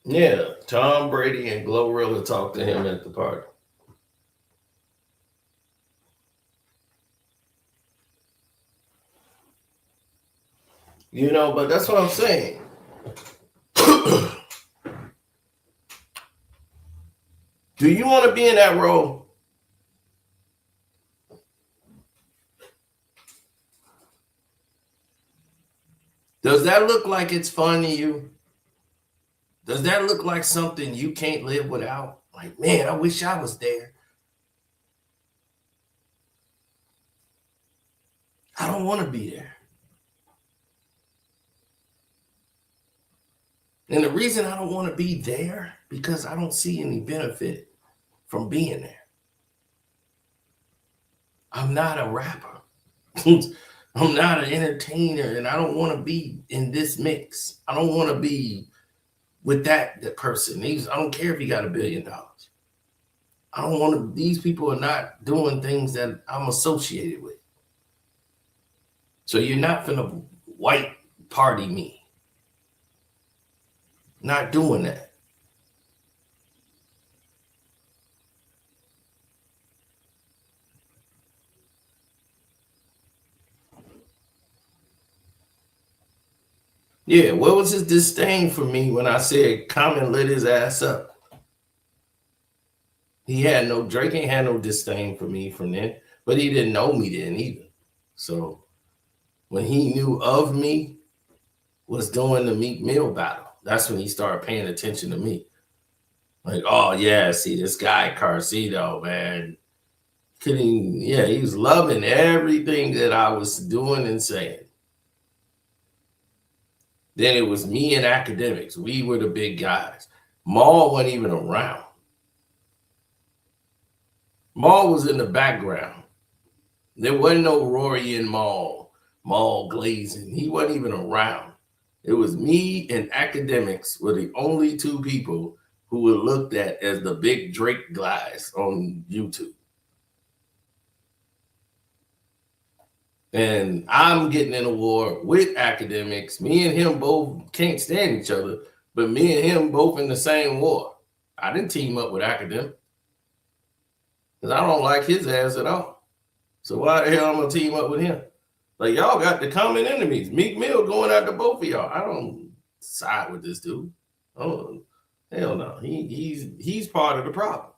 S1: Yeah, Tom Brady and Glorilla talked to him at the party. You know, but that's what I'm saying. Do you want to be in that role? Does that look like it's fun to you? Does that look like something you can't live without? Like, man, I wish I was there. I don't want to be there. And the reason I don't want to be there, because I don't see any benefit from being there. I'm not a rapper. I'm not an entertainer, and I don't want to be in this mix. I don't want to be with that person. I don't care if he got $1 billion. I don't want to. These people are not doing things that I'm associated with. So you're not finna white party me. Not doing that. Yeah, what was his disdain for me when I said Common lit his ass up? Drake ain't had no disdain for me from then, but he didn't know me then either. So when he knew of me was doing the Meek Mill battle, that's when he started paying attention to me. Like, oh yeah, see this guy Carcito, man. He was loving everything that I was doing and saying. Then it was me and academics. We were the big guys. Maul wasn't even around. Maul was in the background. There wasn't no Rory and Maul glazing. He wasn't even around. It was me and academics were the only two people who were looked at as the big Drake guys on YouTube. And I'm getting in a war with academics. Me and him both can't stand each other, but me and him both in the same war. I didn't team up with academic because I don't like his ass at all. So why the hell I'm gonna team up with him? Like y'all got the common enemies. Meek Mill going after both of y'all. I don't side with this dude. Oh hell no. He's part of the problem.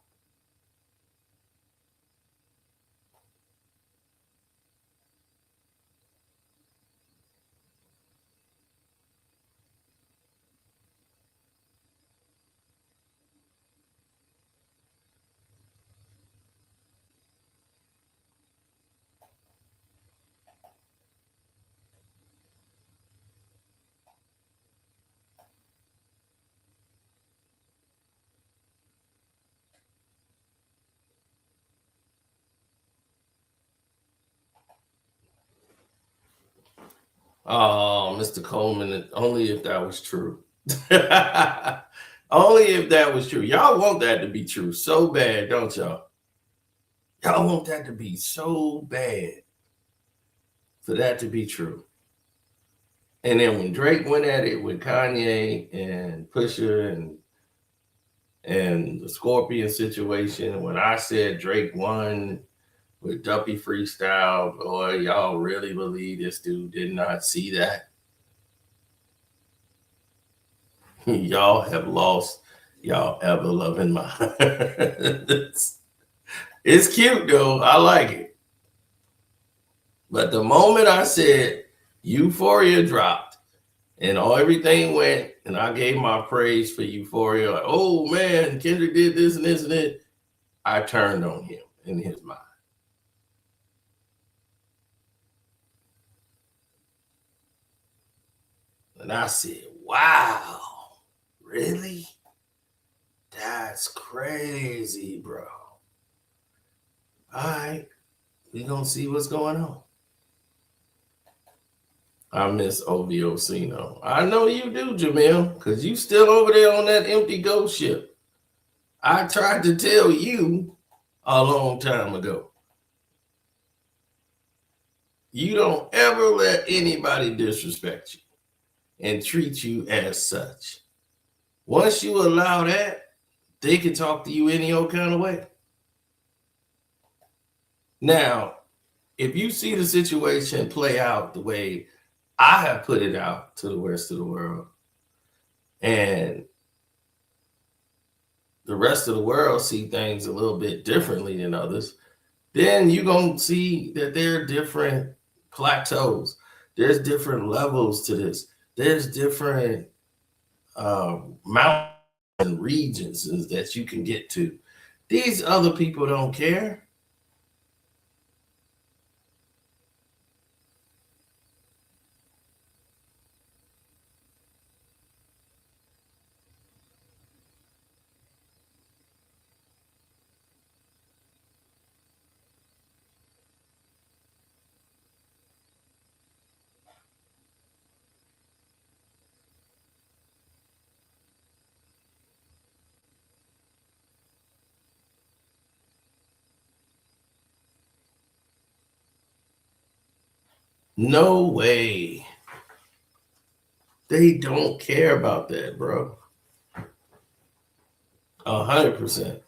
S1: Oh, Mr. Coleman, only if that was true. Only if that was true. Y'all want that to be true so bad, don't y'all? Y'all want that to be so bad for that to be true. And then when Drake went at it with Kanye and Pusha and the Scorpion situation, when I said Drake won with Duppy Freestyle, boy, y'all really believe this dude did not see that? Y'all have lost y'all ever loving mind. It's cute though. I like it. But the moment I said Euphoria dropped and everything went, and I gave my praise for Euphoria, like, oh man, Kendrick did this and this and that, I turned on him in his mind. And I said, wow, really? That's crazy, bro. All right, we gonna see what's going on. I miss OVOCino. I know you do, Jamil, because you still over there on that empty ghost ship. I tried to tell you a long time ago. You don't ever let anybody disrespect you and treat you as such. Once you allow that, they can talk to you any old kind of way. Now, if you see the situation play out the way I have put it out to the rest of the world, and the rest of the world see things a little bit differently than others, then you're going to see that there are different plateaus. There's different levels to this. There's different mountains and regions that you can get to. These other people don't care. No way. They don't care about that, bro. 100%.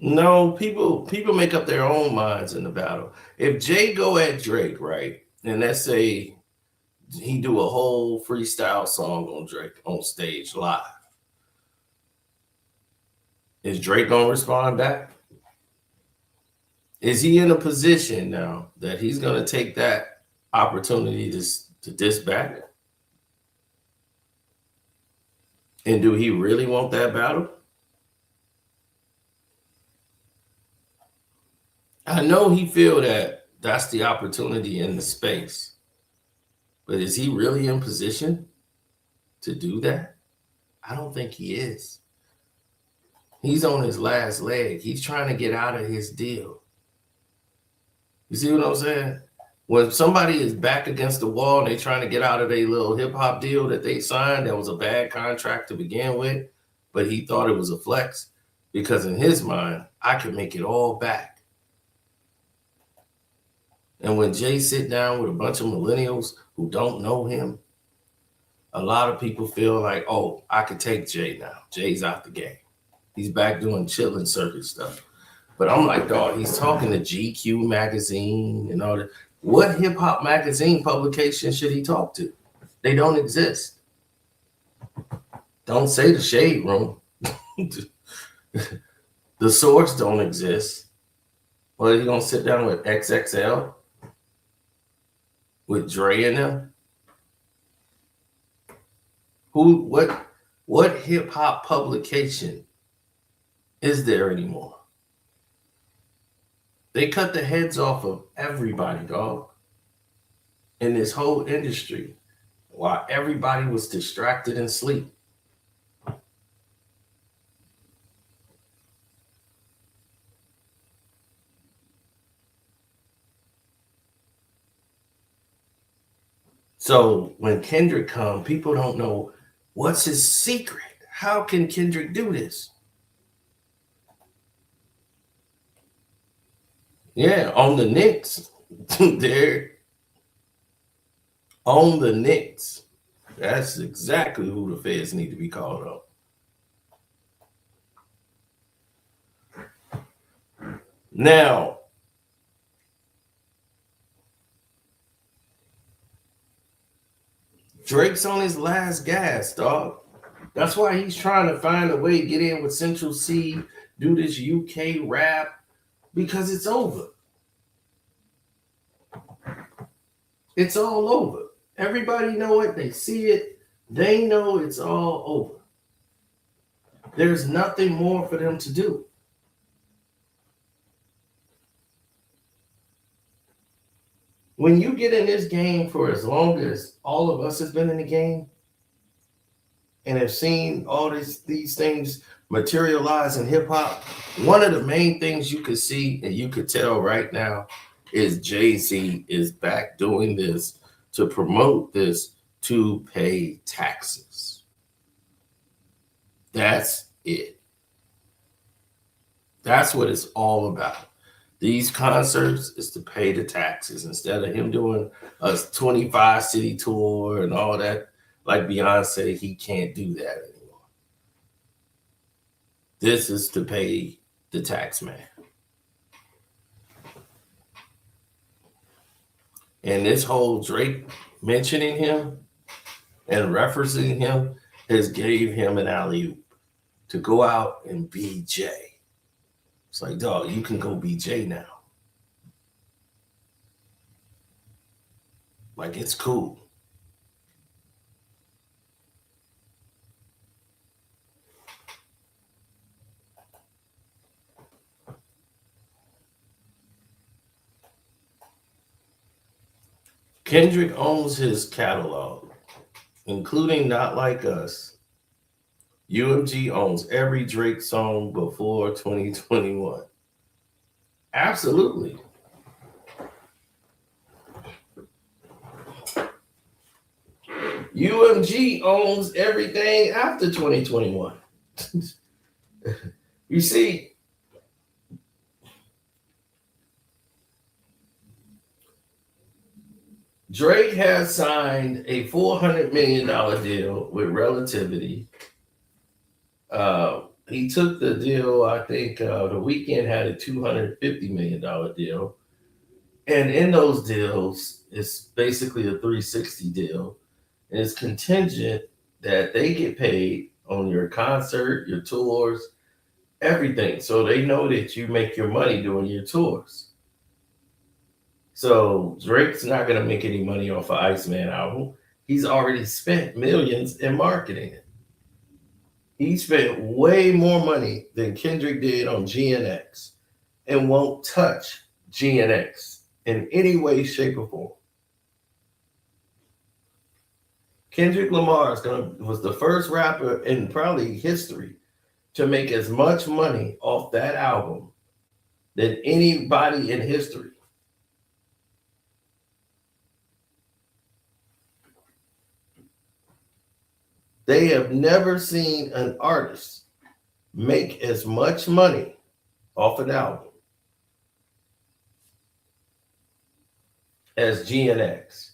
S1: No, people make up their own minds in the battle. If Jay go at Drake, right, and let's say he do a whole freestyle song on Drake on stage live, is Drake gonna respond back? Is he in a position now that he's gonna take that opportunity to diss back? And do he really want that battle? I know he feel that that's the opportunity in the space, but is he really in position to do that? I don't think he is. He's on his last leg. He's trying to get out of his deal. You see what I'm saying? When somebody is back against the wall and they're trying to get out of their little hip hop deal that they signed, that was a bad contract to begin with, but he thought it was a flex because in his mind, I can make it all back. And when Jay sit down with a bunch of millennials who don't know him, a lot of people feel like, oh, I could take Jay now. Jay's out the game. He's back doing chilling circuit stuff. But I'm like, dog, he's talking to GQ magazine and all that. What hip hop magazine publication should he talk to? They don't exist. Don't say the Shade Room. The Source don't exist. Well, are you gonna sit down with XXL? With Dre and them? What hip hop publication is there anymore? They cut the heads off of everybody, dog, in this whole industry while everybody was distracted and asleep. So when Kendrick comes, people don't know what's his secret. How can Kendrick do this? Yeah, on the Knicks. They're on the Knicks. That's exactly who the feds need to be called up. Now, Drake's on his last gas, dog. That's why he's trying to find a way to get in with Central C, do this UK rap, because it's over. It's all over. Everybody know it. They see it. They know it's all over. There's nothing more for them to do. When you get in this game for as long as all of us has been in the game and have seen all these things materialize in hip hop, one of the main things you could see and you could tell right now is Jay-Z is back doing this to promote this to pay taxes. That's it. That's what it's all about. These concerts is to pay the taxes instead of him doing a 25 city tour and all that. Like Beyonce, he can't do that anymore. This is to pay the tax man. And this whole Drake mentioning him and referencing him has gave him an alley-oop to go out and be Jay. It's like, dog, you can go be Jay now. Like, it's cool. Kendrick owns his catalog, including Not Like Us. UMG owns every Drake song before 2021. Absolutely. UMG owns everything after 2021. You see, Drake has signed a $400 million deal with Relativity he took the deal. I think the Weeknd had a $250 million deal. And in those deals, it's basically a 360 deal. And it's contingent that they get paid on your concert, your tours, everything. So they know that you make your money doing your tours. So Drake's not going to make any money off of Iceman album. He's already spent millions in marketing it. He spent way more money than Kendrick did on GNX and won't touch GNX in any way, shape, or form. Kendrick Lamar was the first rapper in probably history to make as much money off that album than anybody in history. They have never seen an artist make as much money off an album as GNX.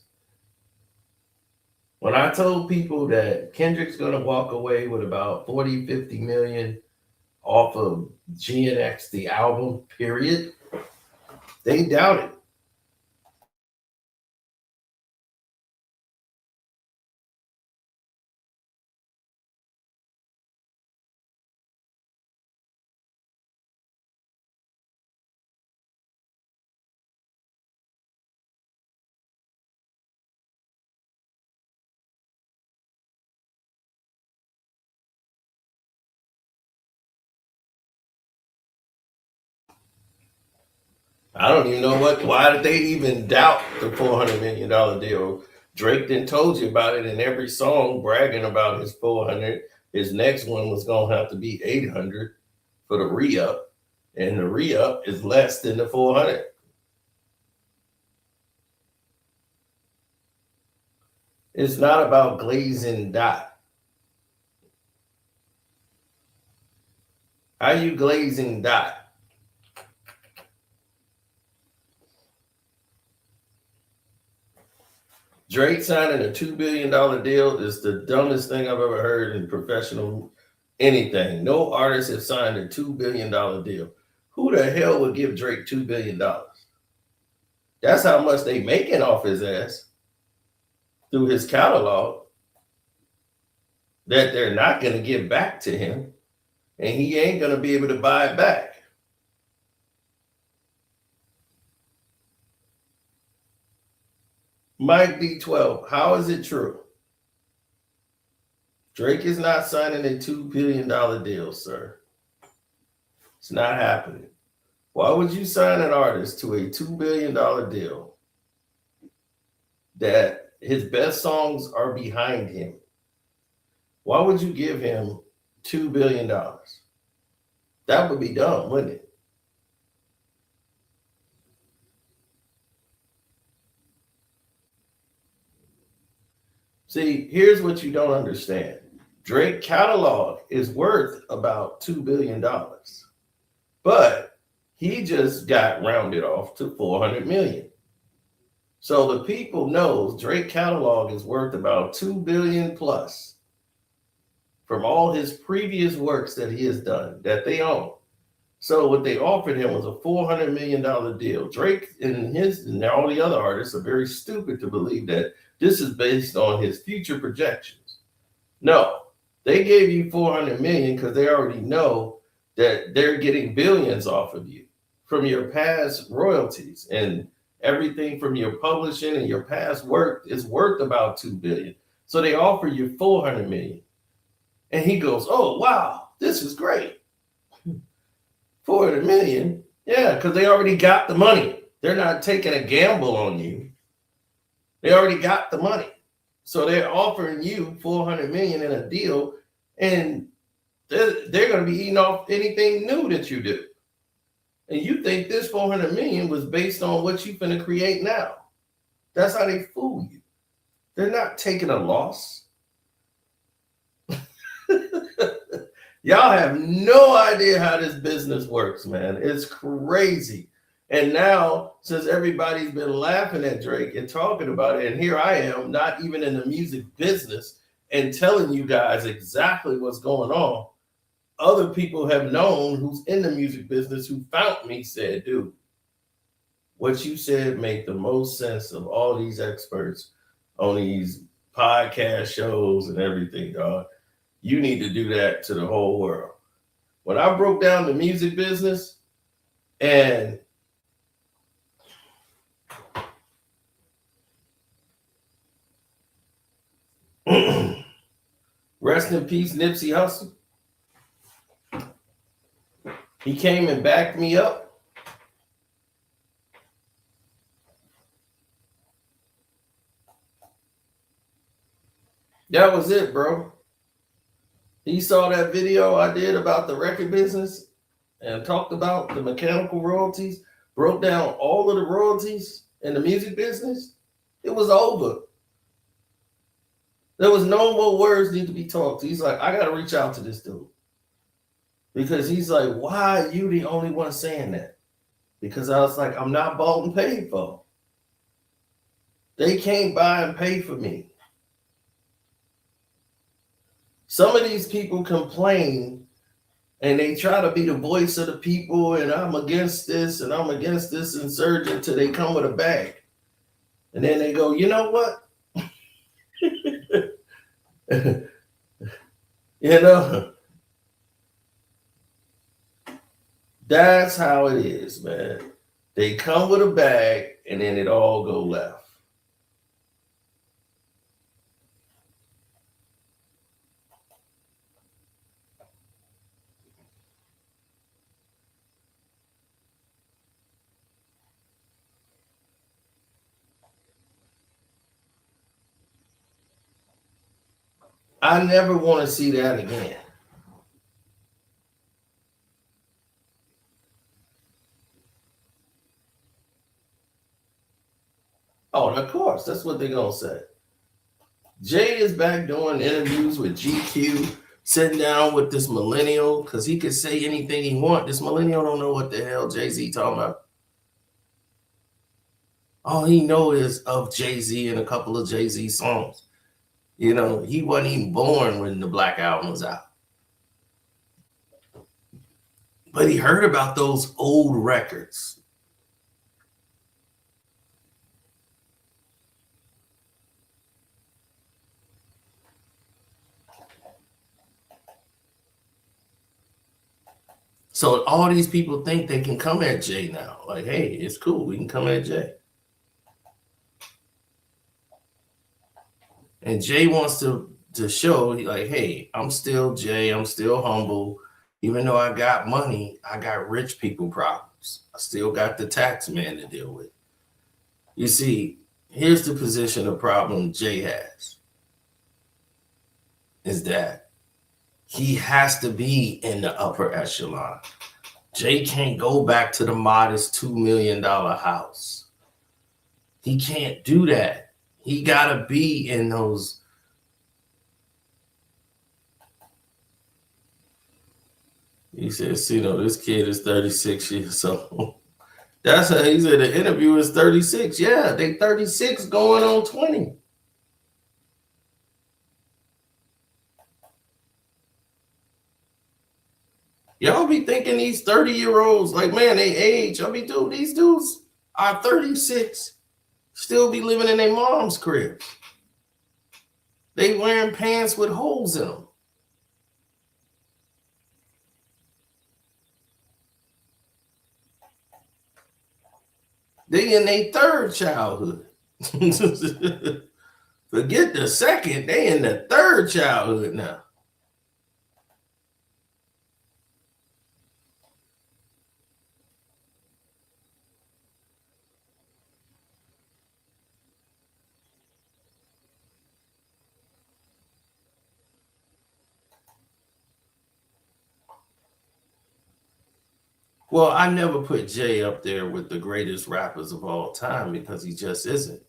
S1: When I told people that Kendrick's going to walk away with about 40, 50 million off of GNX, the album, period, they doubted. I don't even know why did they even doubt the $400 million deal? Drake then told you about it in every song, bragging about his 400. His next one was going to have to be 800 for the re-up, and the re-up is less than the 400. It's not about glazing dot. How you glazing dot? Drake signing a $2 billion deal is the dumbest thing I've ever heard in professional anything. No artist has signed a $2 billion deal. Who the hell would give Drake $2 billion? That's how much they making off his ass through his catalog that they're not going to give back to him, and he ain't going to be able to buy it back. Mike D12, how is it true? Drake is not signing a $2 billion deal, sir. It's not happening. Why would you sign an artist to a $2 billion deal that his best songs are behind him? Why would you give him $2 billion? That would be dumb, wouldn't it? See, here's what you don't understand. Drake catalog is worth about $2 billion, but he just got rounded off to 400 million. So the people knows Drake catalog is worth about 2 billion plus from all his previous works that he has done that they own. So what they offered him was a $400 million deal. Drake and all the other artists are very stupid to believe that this is based on his future projections. No, they gave you 400 million because they already know that they're getting billions off of you from your past royalties, and everything from your publishing and your past work is worth about 2 billion. So they offer you 400 million. And he goes, oh, wow, this is great. 400 million? Yeah, because they already got the money. They're not taking a gamble on you. They already got the money. So they're offering you 400 million in a deal, and they're going to be eating off anything new that you do. And you think this 400 million was based on what you're going to create now. That's how they fool you. They're not taking a loss. Y'all have no idea how this business works, man. It's crazy. And now, since everybody's been laughing at Drake and talking about it, and here I am, not even in the music business, and telling you guys exactly what's going on. other people have known who's in the music business who found me said, dude, what you said made the most sense of all these experts on these podcast shows and everything, dog. You need to do that to the whole world. When I broke down the music business and rest in peace, Nipsey Hussle. He came and backed me up. That was it, bro. He saw that video I did about the record business and talked about the mechanical royalties, broke down all of the royalties in the music business. It was over. There was no more words need to be talked. He's like, I got to reach out to this dude. Because he's like, why are you the only one saying that? Because I was like, I'm not bought and paid for. They can't buy and pay for me. Some of these people complain and they try to be the voice of the people and I'm against this and I'm against this insurgent till they come with a bag. And then they go, you know what? You know, that's how it is, man. They come with a bag and then it all go left. I never want to see that again. Oh, of course. That's what they're going to say. Jay is back doing interviews with GQ, sitting down with this millennial because he could say anything he wants. This millennial don't know what the hell Jay-Z talking about. All he know is of Jay-Z and a couple of Jay-Z songs. You know, he wasn't even born when the Black Album was out. But he heard about those old records. So all these people think they can come at Jay now. Like, hey, it's cool. We can come at Jay. And Jay wants to show, like, hey, I'm still Jay. I'm still humble. Even though I got money, I got rich people problems. I still got the tax man to deal with. You see, here's the position of problem Jay has. Is that he has to be in the upper echelon. Jay can't go back to the modest $2 million house. He can't do that. He got to be in those. He says, you know, this kid is 36 years old. That's how he said the interview is 36. Yeah, they 36 going on 20. Y'all be thinking these 30-year-olds, like, man, they age. I mean, dude, these dudes are 36. Still be living in their mom's crib. They wearing pants with holes in them. They in their third childhood. Forget the second. They in the third childhood now. Well, I never put Jay up there with the greatest rappers of all time because he just isn't.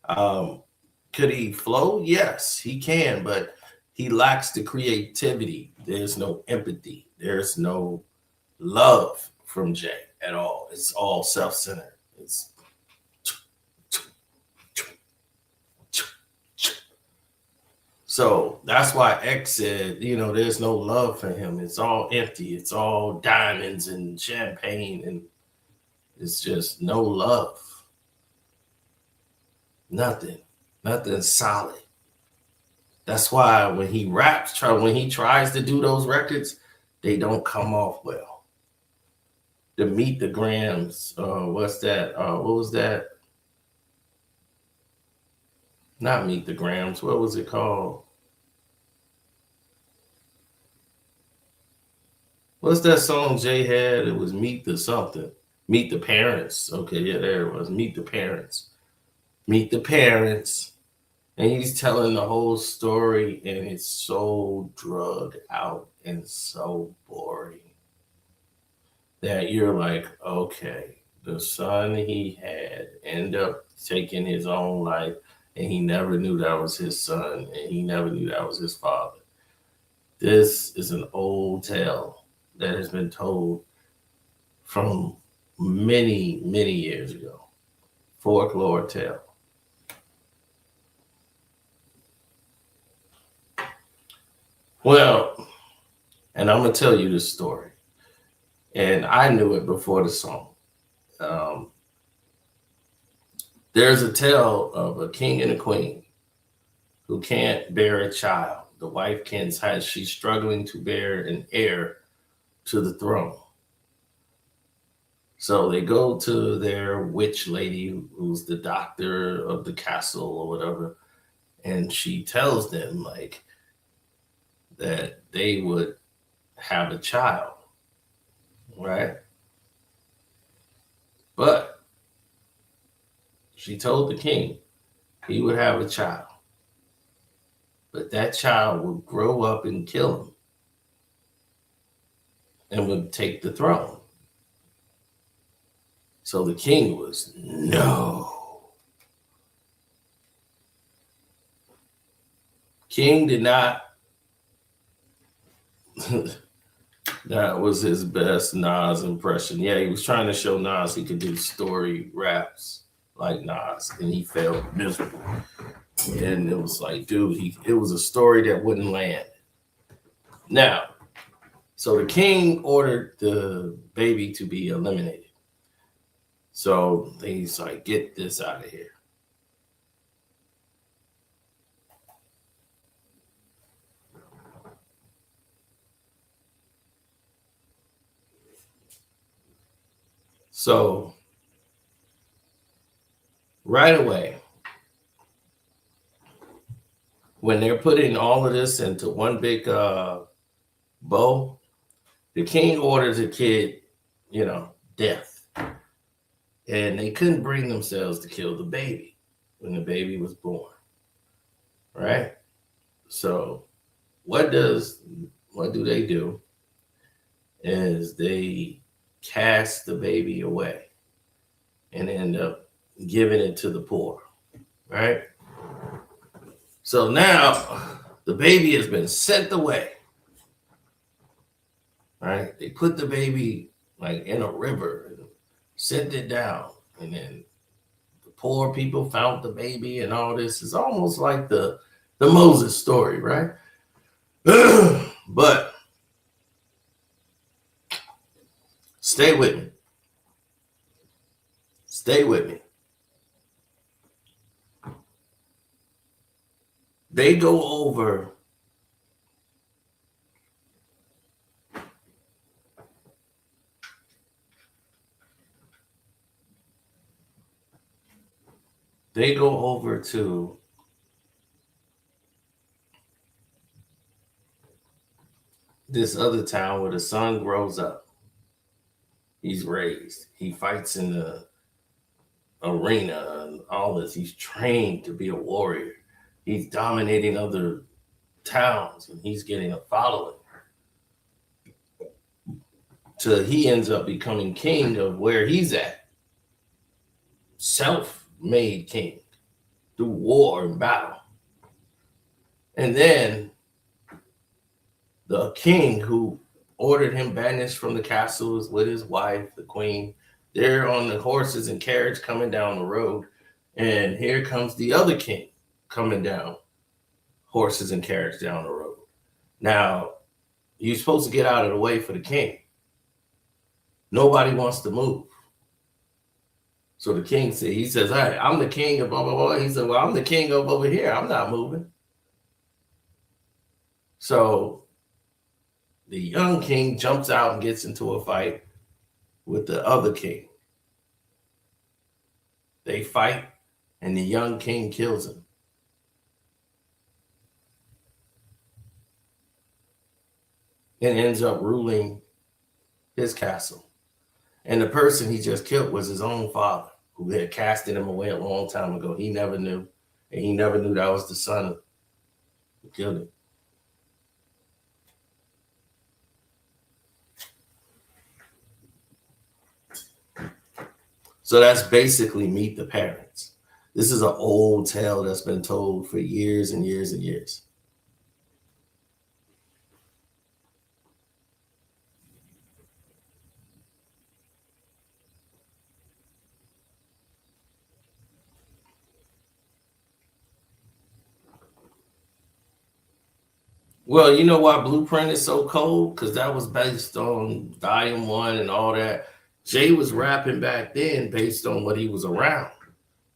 S1: Could he flow? Yes, he can, but he lacks the creativity. There's no empathy. There's no love from Jay at all. It's all self-centered. It's So that's why X said, there's no love for him. It's all empty. It's all diamonds and champagne, and it's just no love. Nothing solid. That's why when he raps, when he tries to do those records, they don't come off well. The Meet the Grams, what's that? What was that? Not Meet the Grams. What was it called? What's that song Jay had? It was Meet the something. Meet the Parents. Okay, yeah, there it was. Meet the Parents. Meet the Parents. And he's telling the whole story, and it's so drugged out and so boring that you're like, okay, the son he had ended up taking his own life, and he never knew that was his son, and he never knew that was his father. This is an old tale that has been told from many, many years ago. Folklore tale. Well, and I'm going to tell you this story. And I knew it before the song. There's a tale of a king and a queen who can't bear a child. The wife she's struggling to bear an heir to the throne. So they go to their witch lady, who's the doctor of the castle or whatever, and she tells them like that they would have a child, right? But she told the king he would have a child, but that child would grow up and kill him and would take the throne. So the king was, no. King did not. That was his best Nas impression. Yeah, he was trying to show Nas he could do story raps like Nas, and he failed miserably. And it was like, dude, it was a story that wouldn't land. Now, so the king ordered the baby to be eliminated. So he's like, get this out of here. So right away, when they're putting all of this into one big bow, the king orders the kid, death. And they couldn't bring themselves to kill the baby when the baby was born. Right? So what do they do is they cast the baby away and end up giving it to the poor. Right? So now the baby has been sent away. Right? They put the baby like in a river and sent it down. And then the poor people found the baby and all this. Is almost like the Moses story, right? But stay with me. Stay with me. They go over to this other town where the son grows up. He's raised. He fights in the arena and all this. He's trained to be a warrior. He's dominating other towns and he's getting a following. Till he ends up becoming king of where he's at. Self-made king through war and battle. And then the king who ordered him banished from the castle is with his wife, the queen. They're on the horses and carriage coming down the road. And here comes the other king coming down, horses and carriage down the road. Now, you're supposed to get out of the way for the king. Nobody wants to move. So the king said, he says, hey, I'm the king of blah, blah, blah. He said, well, I'm the king of over here. I'm not moving. So the young king jumps out and gets into a fight with the other king. They fight, and the young king kills him. And ends up ruling his castle. And the person he just killed was his own father, who had casted him away a long time ago. He never knew. And he never knew that was the son who killed him. So that's basically Meet the Parents. This is an old tale that's been told for years and years and years. Well, you know why Blueprint is so cold? Because that was based on Volume 1 and all that. Jay was rapping back then based on what he was around.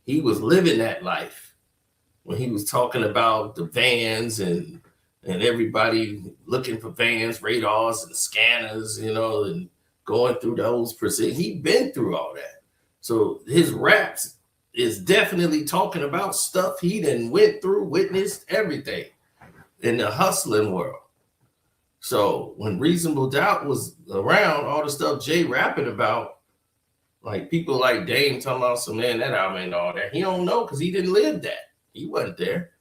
S1: He was living that life when he was talking about the vans and everybody looking for vans, radars, and scanners, and going through those procedures. He'd been through all that. So his raps is definitely talking about stuff he done went through, witnessed, everything in the hustling world. So when Reasonable Doubt was around, all the stuff Jay rapping about, like people like Dame talking about some, man, that album ain't all that. He don't know because he didn't live that. He wasn't there.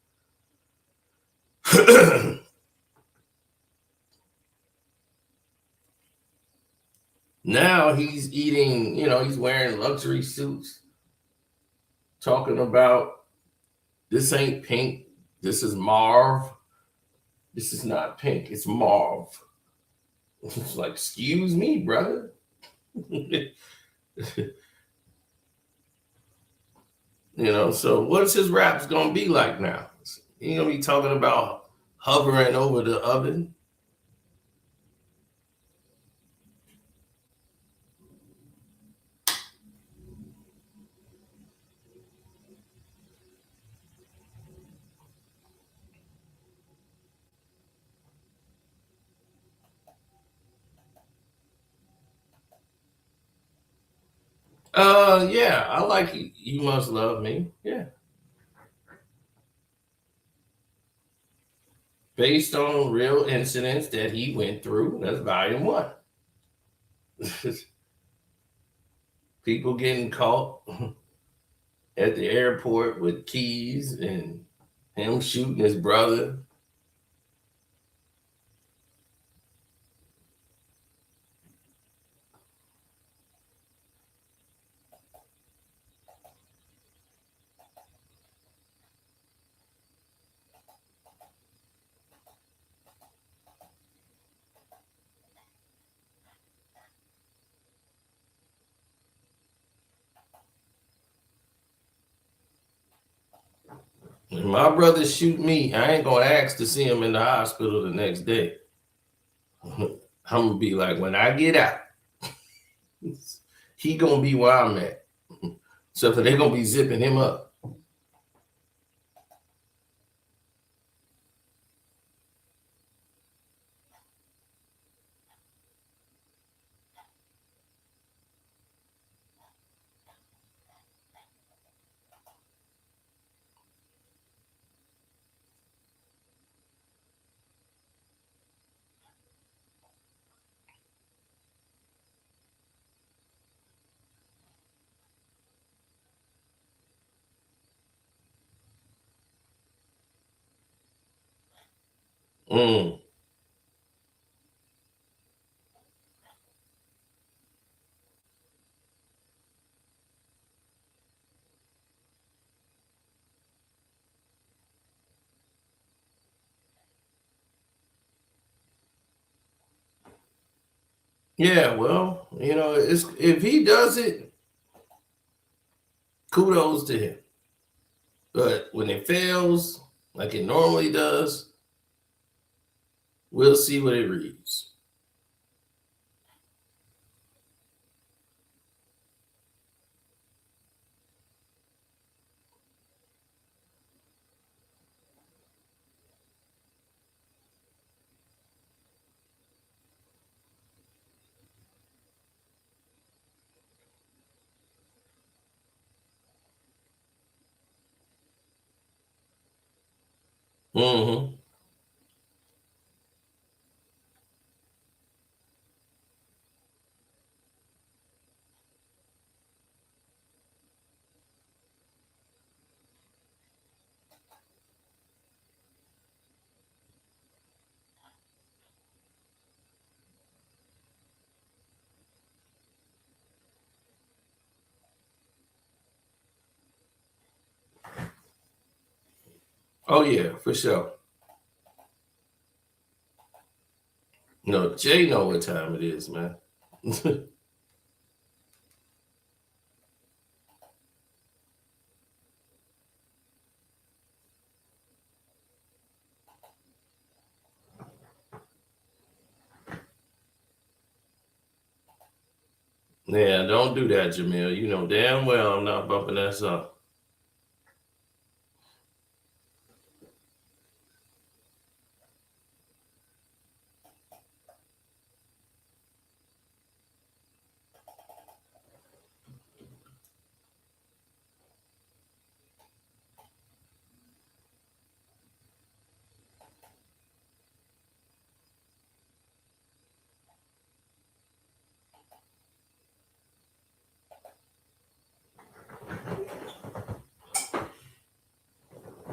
S1: Now he's eating, he's wearing luxury suits, talking about this ain't pink, this is mauve. This is not pink, it's mauve. It's like, excuse me, brother. So what's his raps gonna be like now? He gonna be talking about hovering over the oven. Yeah, I like You Must Love Me. Yeah. Based on real incidents that he went through. That's Volume 1. People getting caught at the airport with keys and him shooting his brother. When my brother shoot me, I ain't gonna ask to see him in the hospital the next day. I'm gonna be like, when I get out, he gonna be where I'm at. So they're gonna be zipping him up. Mm. Yeah, well, if he does it, kudos to him. But when it fails, like it normally does, we'll see what it reads. Mm-hmm. Oh yeah, for sure. No, Jay know what time it is, man. Yeah, don't do that, Jamil. You know damn well I'm not bumping that song.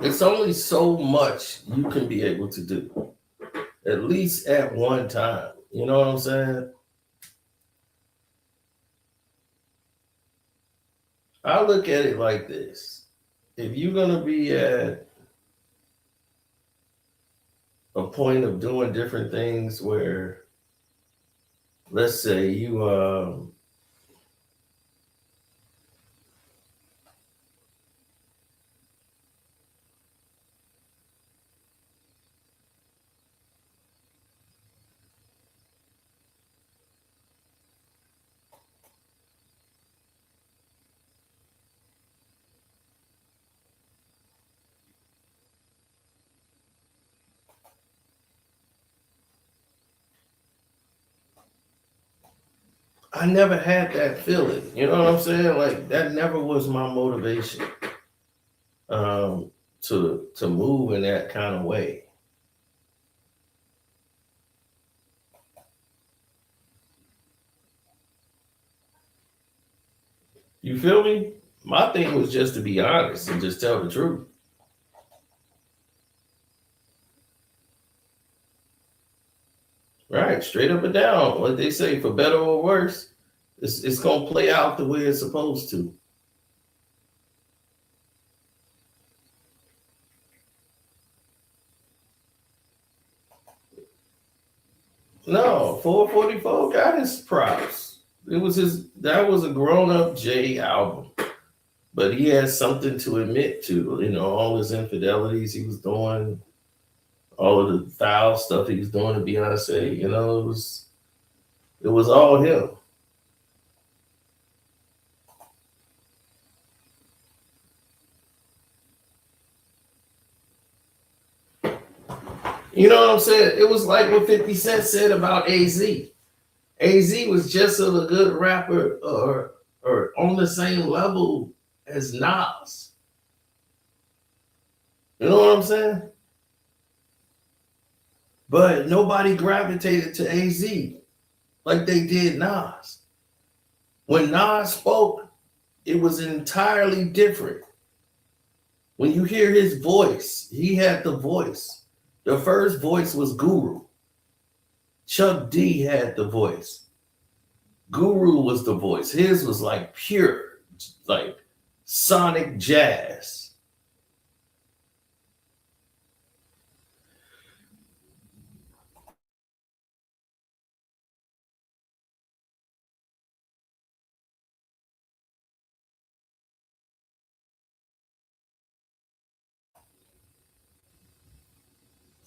S1: It's only so much you can be able to do, at least at one time. You know what I'm saying? I look at it like this. If you're gonna be at a point of doing different things where, let's say you I never had that feeling. You know what I'm saying? Like that never was my motivation um to move in that kind of way. You feel me? My thing was just to be honest and just tell the truth. Right, straight up and down. What they say, for better or worse, it's gonna play out the way it's supposed to. No, 444 got his props. It was his that was a grown up Jay album. But he had something to admit to, all his infidelities he was doing, all of the foul stuff he was doing to Beyonce, it was all him. You know what I'm saying? It was like what 50 Cent said about AZ. AZ was just a good rapper or on the same level as Nas. You know what I'm saying? But nobody gravitated to AZ like they did Nas. When Nas spoke, it was entirely different. When you hear his voice, he had the voice. The first voice was Guru. Chuck D had the voice. Guru was the voice. His was like pure, like sonic jazz.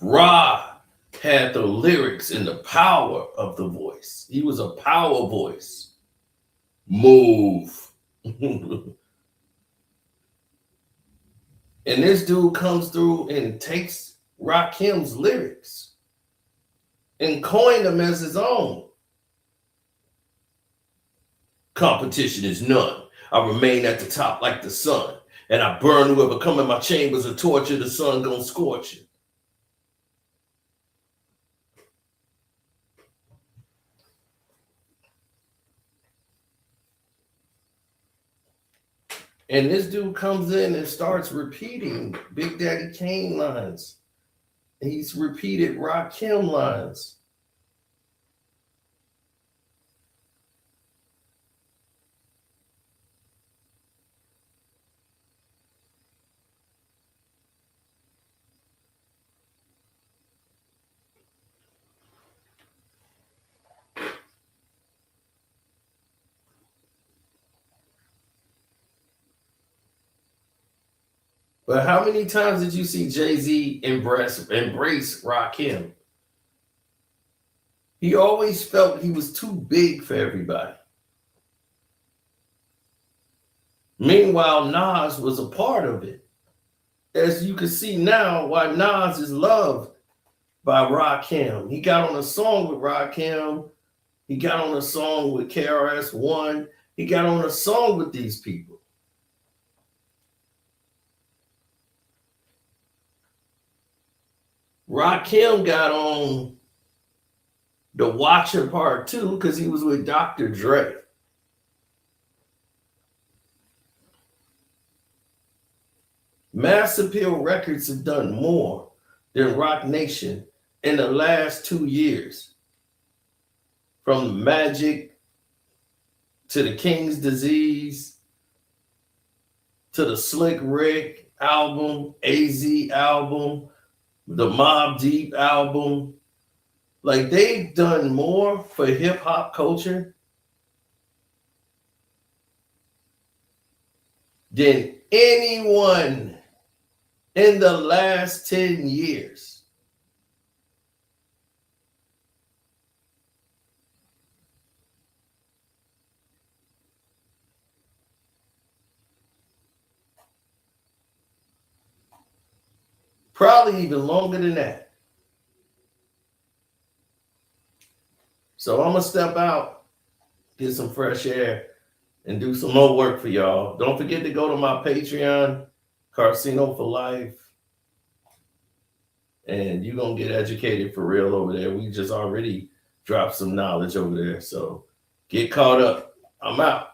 S1: Ra had the lyrics and the power of the voice. He was a power voice. Move. And this dude comes through and takes Rakim's lyrics and coined them as his own. Competition is none. I remain at the top like the sun, and I burn whoever come in my chambers of torture. The sun gonna scorch you. And this dude comes in and starts repeating Big Daddy Kane lines. He's repeated Rakim lines. But how many times did you see Jay-Z embrace Rakim? He always felt he was too big for everybody. Meanwhile, Nas was a part of it. As you can see now, why Nas is loved by Rakim. He got on a song with Rakim. He got on a song with KRS-One. He got on a song with these people. Rakim got on The Watcher Part 2 because he was with Dr. Dre. Mass Appeal Records have done more than Rock Nation in the last 2 years. From Magic to the King's Disease to the Slick Rick album, AZ album, the Mobb Deep album. Like, they've done more for hip hop culture than anyone in the last 10 years. Probably even longer than that. So I'm going to step out, get some fresh air, and do some more work for y'all. Don't forget to go to my Patreon, Carcino for Life. And you're going to get educated for real over there. We just already dropped some knowledge over there. So get caught up. I'm out.